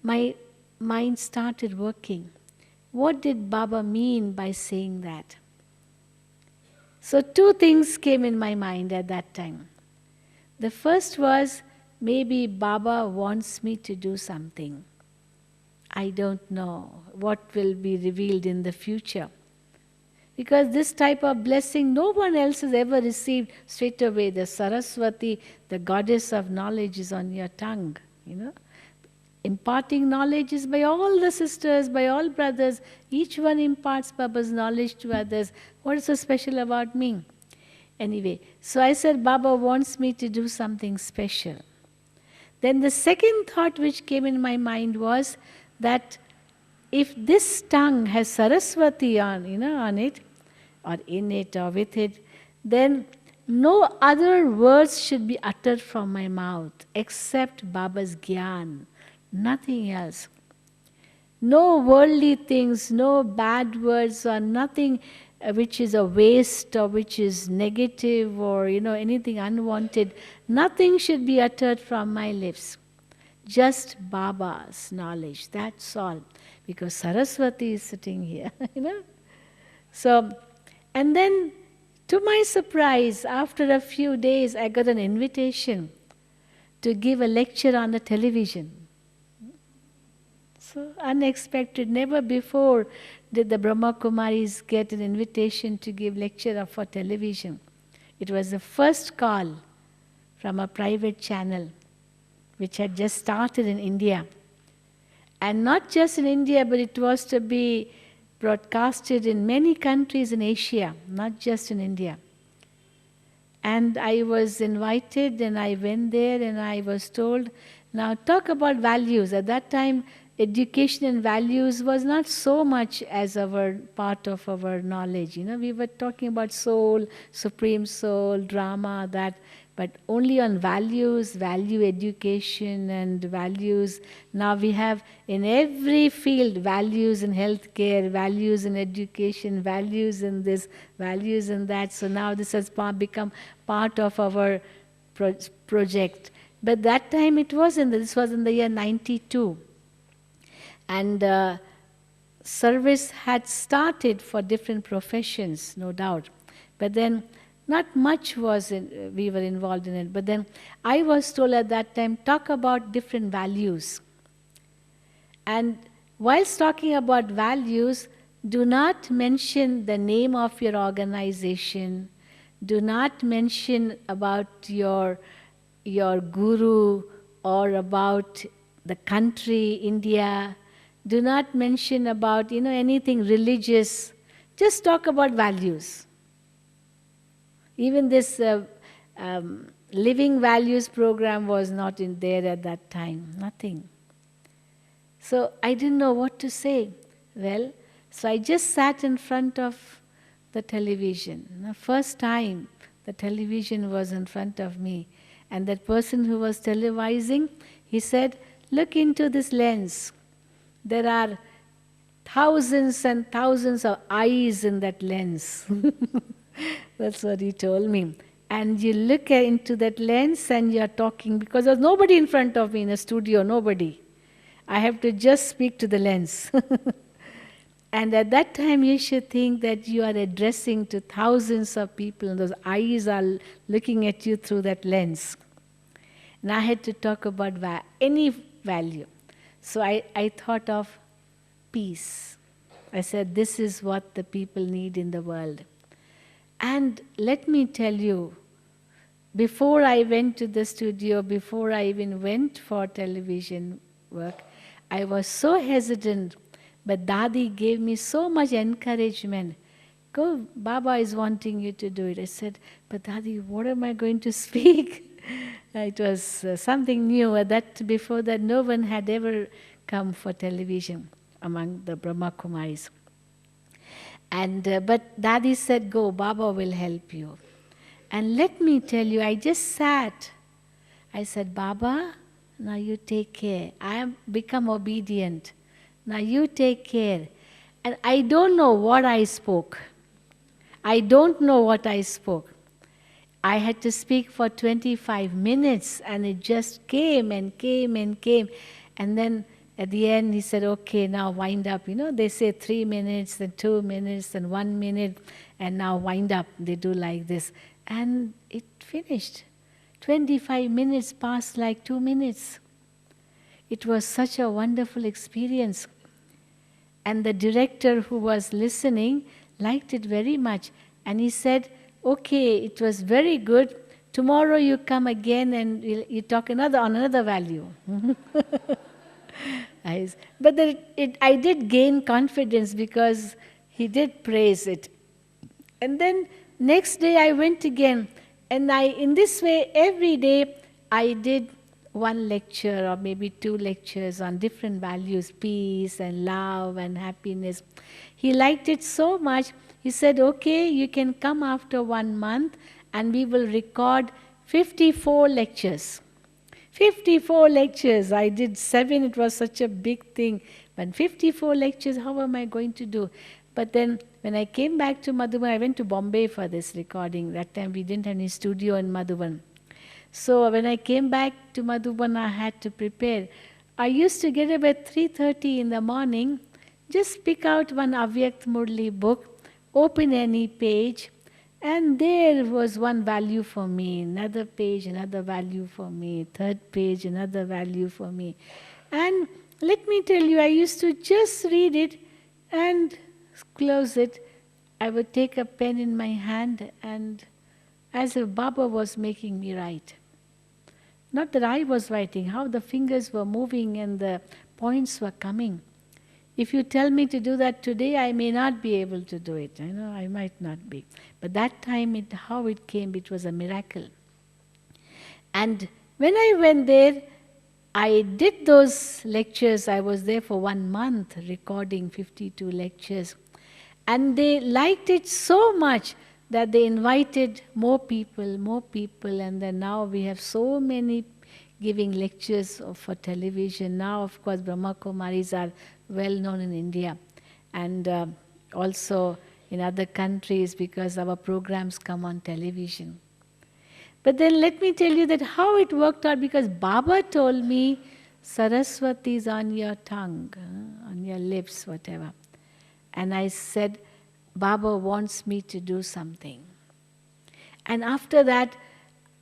my mind started working. What did Baba mean by saying that? So 2 things came in my mind at that time. The first was, maybe Baba wants me to do something. I don't know what will be revealed in the future. Because this type of blessing no one else has ever received straight away. The Saraswati, the goddess of knowledge, is on your tongue. Imparting knowledge is by all the sisters, by all brothers. Each one imparts Baba's knowledge to others. What is so special about me? Anyway, so I said, Baba wants me to do something special. Then the second thought which came in my mind was that if this tongue has Saraswati on, on it, or in it, or with it, then no other words should be uttered from my mouth except Baba's Gyan. Nothing else. No worldly things, no bad words, or nothing which is a waste or which is negative or anything unwanted. Nothing should be uttered from my lips. Just Baba's knowledge, that's all. Because Saraswati is sitting here, So, and then to my surprise, after a few days, I got an invitation to give a lecture on the television. So unexpected, never before did the Brahma Kumaris get an invitation to give lecture for television. It was the first call from a private channel which had just started in India. And not just in India, but it was to be broadcasted in many countries in Asia, not just in India. And I was invited and I went there and I was told, now talk about values. At that time, education and values was not so much as our part of our knowledge. We were talking about soul, supreme soul, drama, that, but only on values, value education and values. Now we have in every field values in healthcare, values in education, values in this, values in that. So now this has become part of our project. But that time it wasn't. This was in the year 92. And service had started for different professions, no doubt. But then not much we were involved in it. But then I was told at that time, talk about different values. And whilst talking about values, do not mention the name of your organization. Do not mention about your guru or about the country, India. Do not mention about, anything religious. Just talk about values. Even this Living Values program was not in there at that time. Nothing. So I didn't know what to say. Well, so I just sat in front of the television. The first time the television was in front of me. And that person who was televising, he said, look into this lens. There are thousands and thousands of eyes in that lens. That's what he told me. And you look into that lens and you're talking, because there's nobody in front of me in a studio, nobody. I have to just speak to the lens. And at that time you should think that you are addressing to thousands of people and those eyes are looking at you through that lens. And I had to talk about any value. So I thought of peace. I said, this is what the people need in the world. And let me tell you, before I went to the studio, before I even went for television work, I was so hesitant, but Dadi gave me so much encouragement. Go, Baba is wanting you to do it. I said, but Dadi, what am I going to speak? It was something new. Before that, no one had ever come for television among the Brahma Kumaris. But Dadi said, go, Baba will help you. And let me tell you, I just sat. I said, Baba, now you take care. I have become obedient. Now you take care. And I don't know what I spoke. I don't know what I spoke. I had to speak for 25 minutes and it just came and came and came. And then at the end he said, okay, now wind up. They say 3 minutes, then 2 minutes, then 1 minute, and now wind up. They do like this. And it finished. 25 minutes passed like 2 minutes. It was such a wonderful experience. And the director who was listening liked it very much. And he said, okay, it was very good. Tomorrow you come again and you talk on another value. But I did gain confidence because he did praise it. And then next day I went again. And in this way, every day I did one lecture or maybe 2 lectures on different values, peace and love and happiness. He liked it so much, he said, okay, you can come after 1 month and we will record 54 lectures. 54 lectures. I did 7, it was such a big thing. But 54 lectures, how am I going to do? But then when I came back to Madhuban, I went to Bombay for this recording. That time we didn't have any studio in Madhuban. So when I came back to Madhuban, I had to prepare. I used to get up at 3:30 in the morning, just pick out one Avyakt Murli book, open any page, and there was one value for me, another page, another value for me, third page, another value for me. And let me tell you, I used to just read it and close it. I would take a pen in my hand and as if Baba was making me write. Not that I was writing, how the fingers were moving and the points were coming. If you tell me to do that today, I may not be able to do it. I might not be. But that time, how it came, it was a miracle. And when I went there, I did those lectures. I was there for 1 month recording 52 lectures. And they liked it so much that they invited more people, and then now we have so many giving lectures for television. Now, of course, Brahma Kumaris are well known in India and also in other countries because our programs come on television. But then let me tell you that how it worked out, because Baba told me, Saraswati is on your tongue, on your lips, whatever. And I said, Baba wants me to do something. And after that,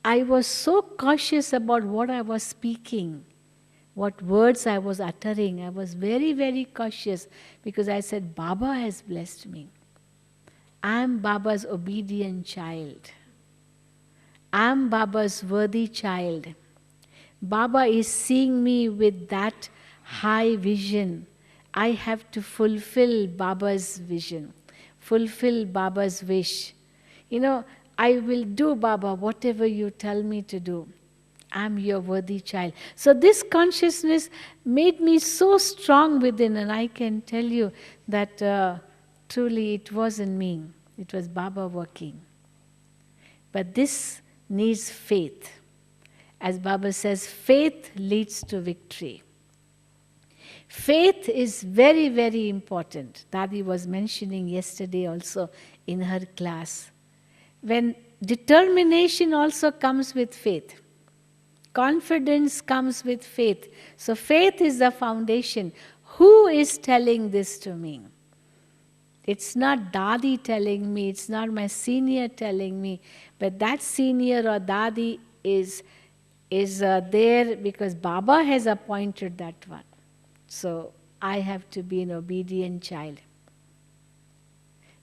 I was so cautious about what I was speaking, what words I was uttering. I was very, very cautious because I said, Baba has blessed me. I am Baba's obedient child. I am Baba's worthy child. Baba is seeing me with that high vision. I have to fulfill Baba's vision, fulfill Baba's wish. You know, I will do, Baba, whatever you tell me to do. I'm your worthy child. So this consciousness made me so strong within, and I can tell you that truly it wasn't me. It was Baba working. But this needs faith. As Baba says, faith leads to victory. Faith is very, very important. Dadi was mentioning yesterday also in her class. When determination also comes with faith. Confidence comes with faith. So faith is the foundation. Who is telling this to me? It's not Dadi telling me, it's not my senior telling me, but that senior or Dadi is there because Baba has appointed that one. So I have to be an obedient child.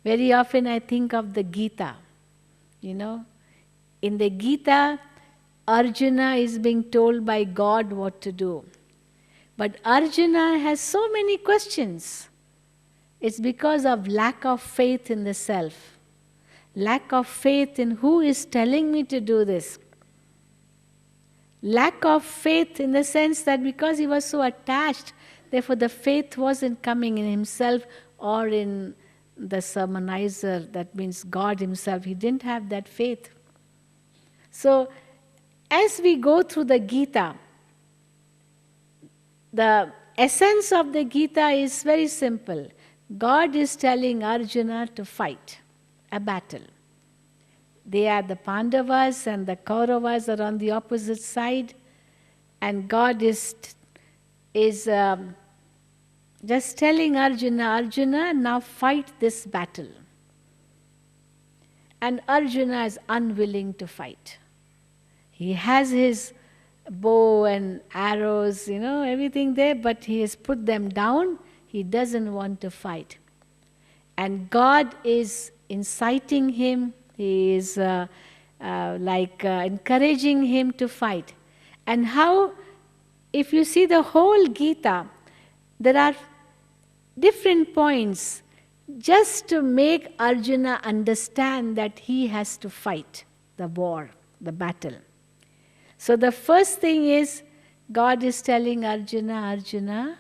Very often I think of the Gita. You know, in the Gita, Arjuna is being told by God what to do. But Arjuna has so many questions. It's because of lack of faith in the self. Lack of faith in who is telling me to do this. Lack of faith in the sense that because he was so attached, therefore the faith wasn't coming in himself or in the sermonizer, that means God himself. He didn't have that faith. So as we go through the Gita, the essence of the Gita is very simple. God is telling Arjuna to fight a battle. They are the Pandavas and the Kauravas are on the opposite side, and God is just telling Arjuna, Arjuna, now fight this battle. And Arjuna is unwilling to fight. He has his bow and arrows, you know, everything there, but he has put them down. He doesn't want to fight. And God is inciting him. He is encouraging him to fight. And how, if you see the whole Gita, there are different points just to make Arjuna understand that he has to fight the war, the battle. So the first thing is, God is telling Arjuna, Arjuna,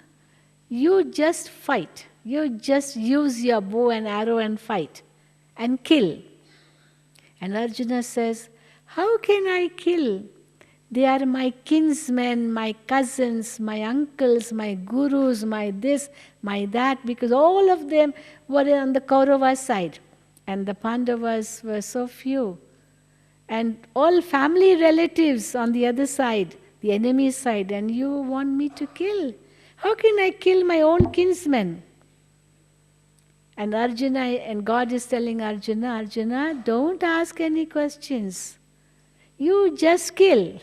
you just fight. You just use your bow and arrow and fight and kill. And Arjuna says, how can I kill? They are my kinsmen, my cousins, my uncles, my gurus, my this, my that, because all of them were on the Kaurava side. And the Pandavas were so few. And all family relatives on the other side, the enemy side, and you want me to kill? How can I kill my own kinsmen? And Arjuna, and God is telling Arjuna, Arjuna, don't ask any questions. You just kill.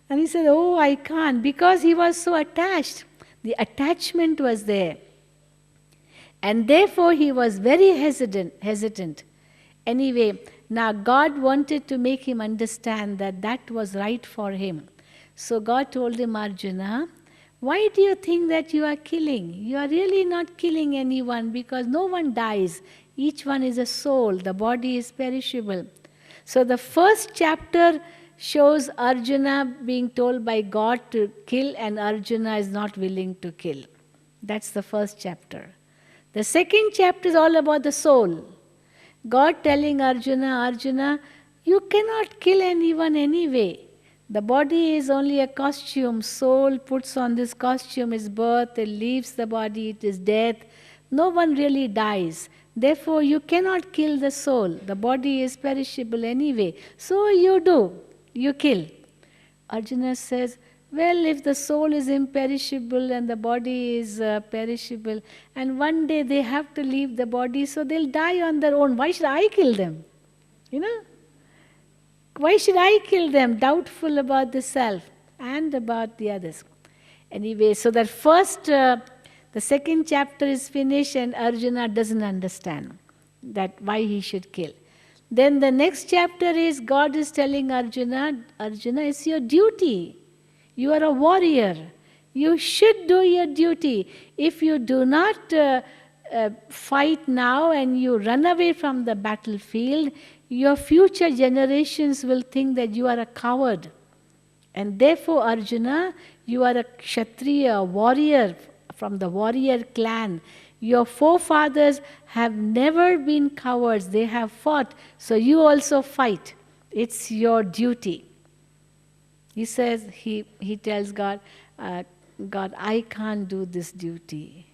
And he said, oh, I can't, because he was so attached. The attachment was there. And therefore he was very hesitant. Anyway, now God wanted to make him understand that that was right for him. So God told him, Arjuna, why do you think that you are killing? You are really not killing anyone, because no one dies. Each one is a soul. The body is perishable. So the first chapter shows Arjuna being told by God to kill, and Arjuna is not willing to kill. That's the first chapter. The second chapter is all about the soul. God telling Arjuna, Arjuna, you cannot kill anyone anyway. The body is only a costume. Soul puts on this costume, is birth, it leaves the body, it is death. No one really dies. Therefore, you cannot kill the soul. The body is perishable anyway. So you do. You kill. Arjuna says, well, if the soul is imperishable and the body is perishable, and one day they have to leave the body, so they'll die on their own. Why should I kill them? You know? Why should I kill them? Doubtful about the self and about the others. Anyway, so that first, the second chapter is finished, and Arjuna doesn't understand that why he should kill. Then the next chapter is God is telling Arjuna, Arjuna, it's your duty. You are a warrior. You should do your duty. If you do not fight now and you run away from the battlefield, your future generations will think that you are a coward. And therefore, Arjuna, you are a Kshatriya, a warrior from the warrior clan. Your forefathers have never been cowards. They have fought. So you also fight. It's your duty. He says, he tells God, God, I can't do this duty.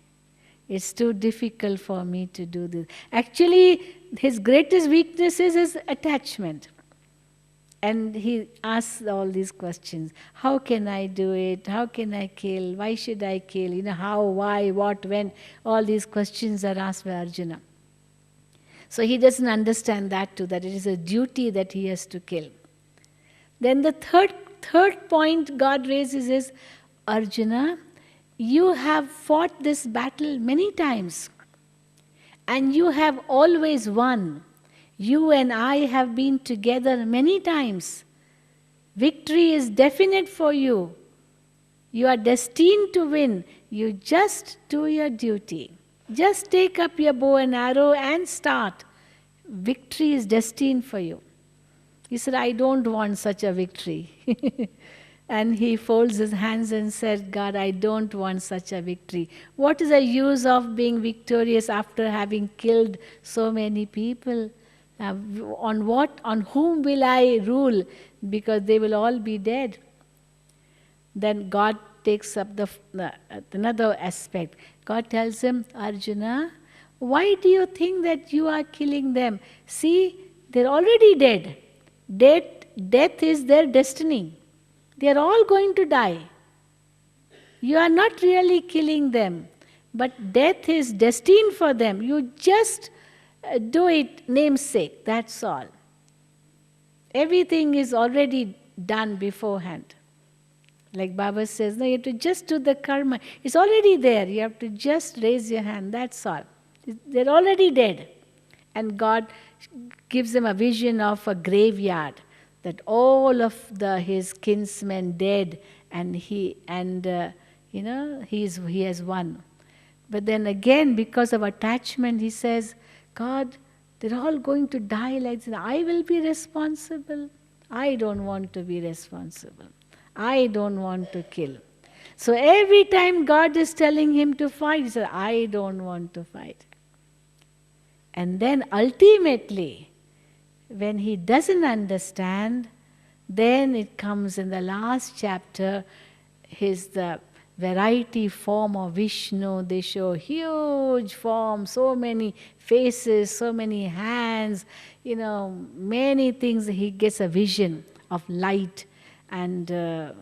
It's too difficult for me to do this. Actually, his greatest weakness is his attachment. And he asks all these questions. How can I do it? How can I kill? Why should I kill? You know, how, why, what, when? All these questions are asked by Arjuna. So he doesn't understand that too, that it is a duty that he has to kill. Then the third point God raises is, Arjuna, you have fought this battle many times and you have always won. You and I have been together many times. Victory is definite for you. You are destined to win. You just do your duty. Just take up your bow and arrow and start. Victory is destined for you. He said, I don't want such a victory. And he folds his hands and said, God, I don't want such a victory. What is the use of being victorious after having killed so many people? On whom will I rule? Because they will all be dead. Then God takes up another aspect. God tells him, Arjuna, why do you think that you are killing them? See, they're already dead. Death is their destiny. They are all going to die. You are not really killing them, but death is destined for them. You just do it namesake, that's all. Everything is already done beforehand. Like Baba says, no, you have to just do the karma. It's already there. You have to just raise your hand, that's all. They're already dead. And God gives them a vision of a graveyard, that all of his kinsmen dead, and he has won. But then again, because of attachment, he says, God, they're all going to die like this. I will be responsible. I don't want to be responsible. I don't want to kill. So every time God is telling him to fight, he says, I don't want to fight. And then ultimately, when he doesn't understand, then it comes in the last chapter, the variety form of Vishnu. They show huge form, so many faces, so many hands, many things. He gets a vision of light and the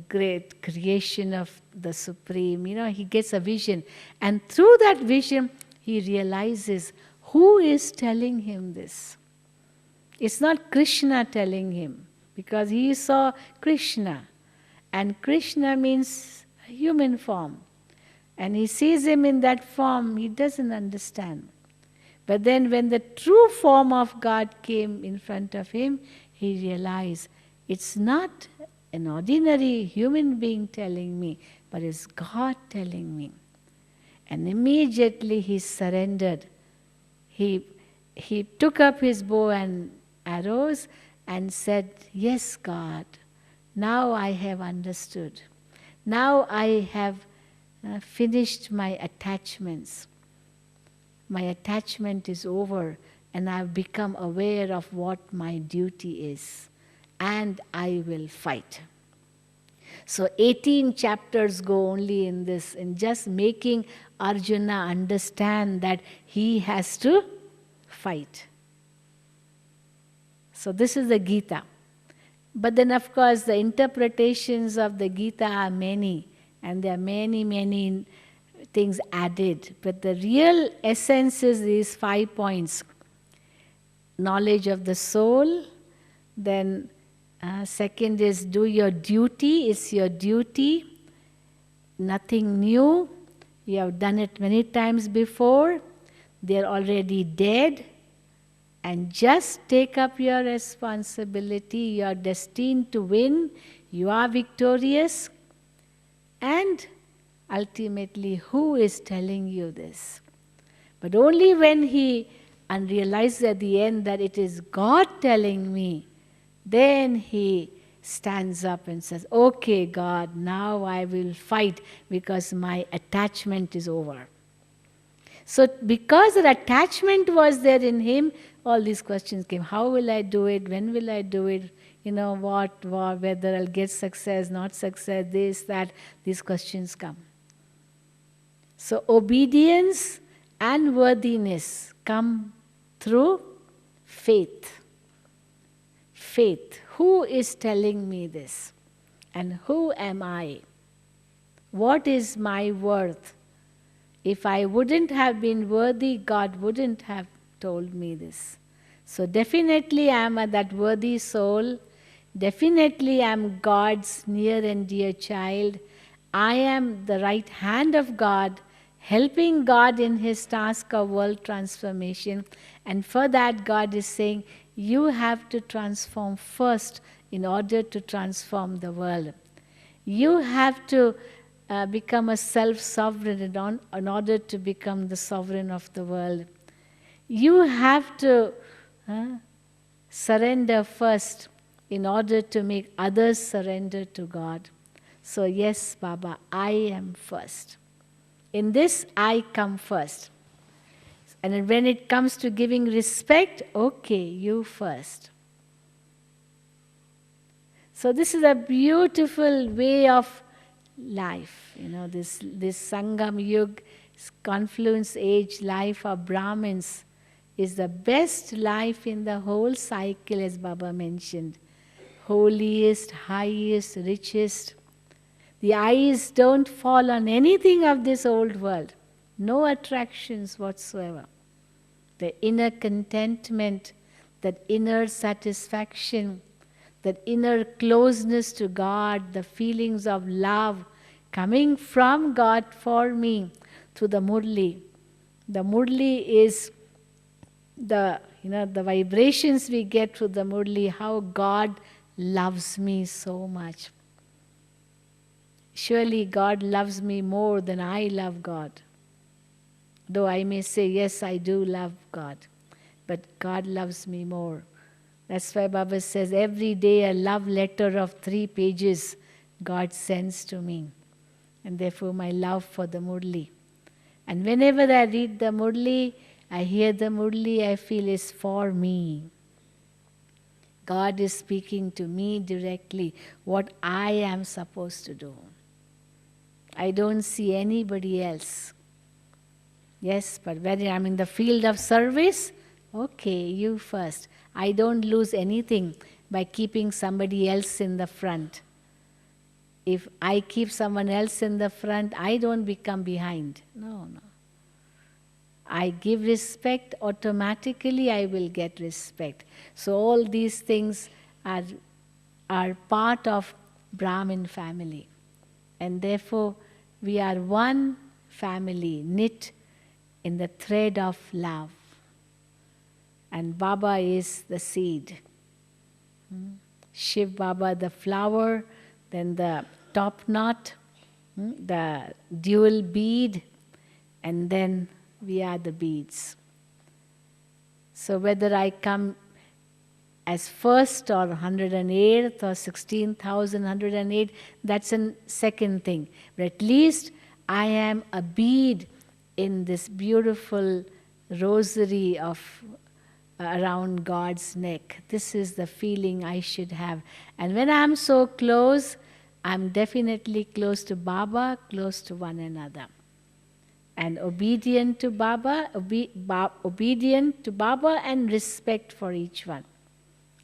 great creation of the Supreme. He gets a vision. And through that vision, he realizes who is telling him this. It's not Krishna telling him, because he saw Krishna. And Krishna means human form. And he sees him in that form, he doesn't understand. But then when the true form of God came in front of him, he realized it's not an ordinary human being telling me, but it's God telling me. And immediately he surrendered. He took up his bow and arrows and said, yes, God, now I have understood. Now I have finished my attachments. My attachment is over, and I've become aware of what my duty is, and I will fight. So 18 chapters go only in this, in just making Arjuna understand that he has to fight. So this is the Gita. But then of course the interpretations of the Gita are many, and there are many things added. But the real essence is these 5 points. Knowledge of the soul, then second is do your duty, it's your duty, nothing new, you have done it many times before, they're already dead, and just take up your responsibility, you are destined to win, you are victorious, and ultimately who is telling you this? But only when he realizes at the end that it is God telling me, then he stands up and says, okay, God, now I will fight because my attachment is over. So because the attachment was there in him, all these questions came. How will I do it? When will I do it? What, whether I'll get success, not success, this, that, these questions come. So obedience and worthiness come through faith. Faith. Who is telling me this? And who am I? What is my worth? If I wouldn't have been worthy, God wouldn't have told me this. So definitely I am that worthy soul. Definitely I am God's near and dear child. I am the right hand of God, helping God in his task of world transformation. And for that God is saying, you have to transform first in order to transform the world. You have to become a self-sovereign in order to become the sovereign of the world. You have to surrender first in order to make others surrender to God. So yes, Baba, I am first. In this, I come first. And when it comes to giving respect, okay, you first. So this is a beautiful way of life. This Sangam Yug, confluence age life of Brahmins is the best life in the whole cycle, as Baba mentioned. Holiest, highest, richest. The eyes don't fall on anything of this old world. No attractions whatsoever. The inner contentment, that inner satisfaction, that inner closeness to God, the feelings of love coming from God for me through the Murli. The Murli is the vibrations we get through the Murli, how God loves me so much. Surely God loves me more than I love God. Though I may say, yes, I do love God, but God loves me more. That's why Baba says, every day a love letter of 3 pages God sends to me. And therefore my love for the Murli. And whenever I read the Murli, I hear the Murli, I feel is for me. God is speaking to me directly what I am supposed to do. I don't see anybody else. Yes, but when I'm in the field of service, okay, you first. I don't lose anything by keeping somebody else in the front. If I keep someone else in the front, I don't become behind. No. I give respect, automatically I will get respect. So all these things are part of Brahmin family. And therefore, we are one family, knit in the thread of love. And Baba is the seed. Shiv Baba the flower, then the top knot, the dual bead, and then we are the beads. So whether I come as first or 108th or 16,108, that's a second thing. But at least I am a bead in this beautiful rosary of around God's neck. This is the feeling I should have. And when I'm so close, I'm definitely close to Baba, close to one another. And obedient to Baba, obedient to Baba, and respect for each one.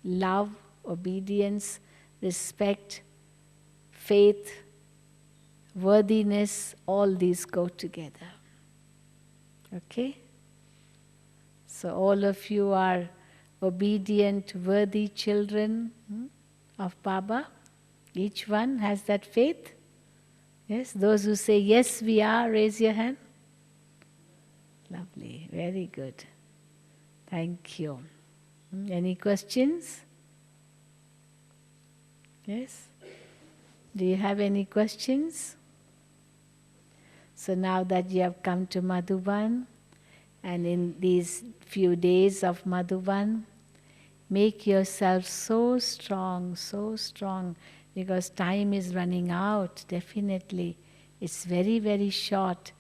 Love, obedience, respect, faith, worthiness, all these go together. Okay? So all of you are obedient, worthy children of Baba. Each one has that faith. Yes, those who say, yes, we are, raise your hand. Lovely, very good. Thank you. Any questions? Yes? Do you have any questions? So now that you have come to Madhuban, and in these few days of Madhuban, make yourself so strong, because time is running out, definitely. It's very, very short.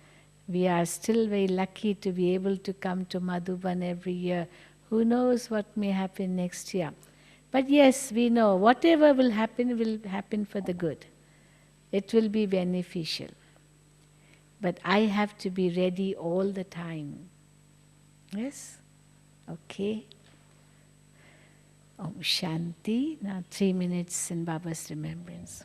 We are still very lucky to be able to come to Madhuban every year. Who knows what may happen next year? But yes, we know whatever will happen for the good. It will be beneficial. But I have to be ready all the time. Yes? Okay. Om Shanti. Now 3 minutes in Baba's remembrance.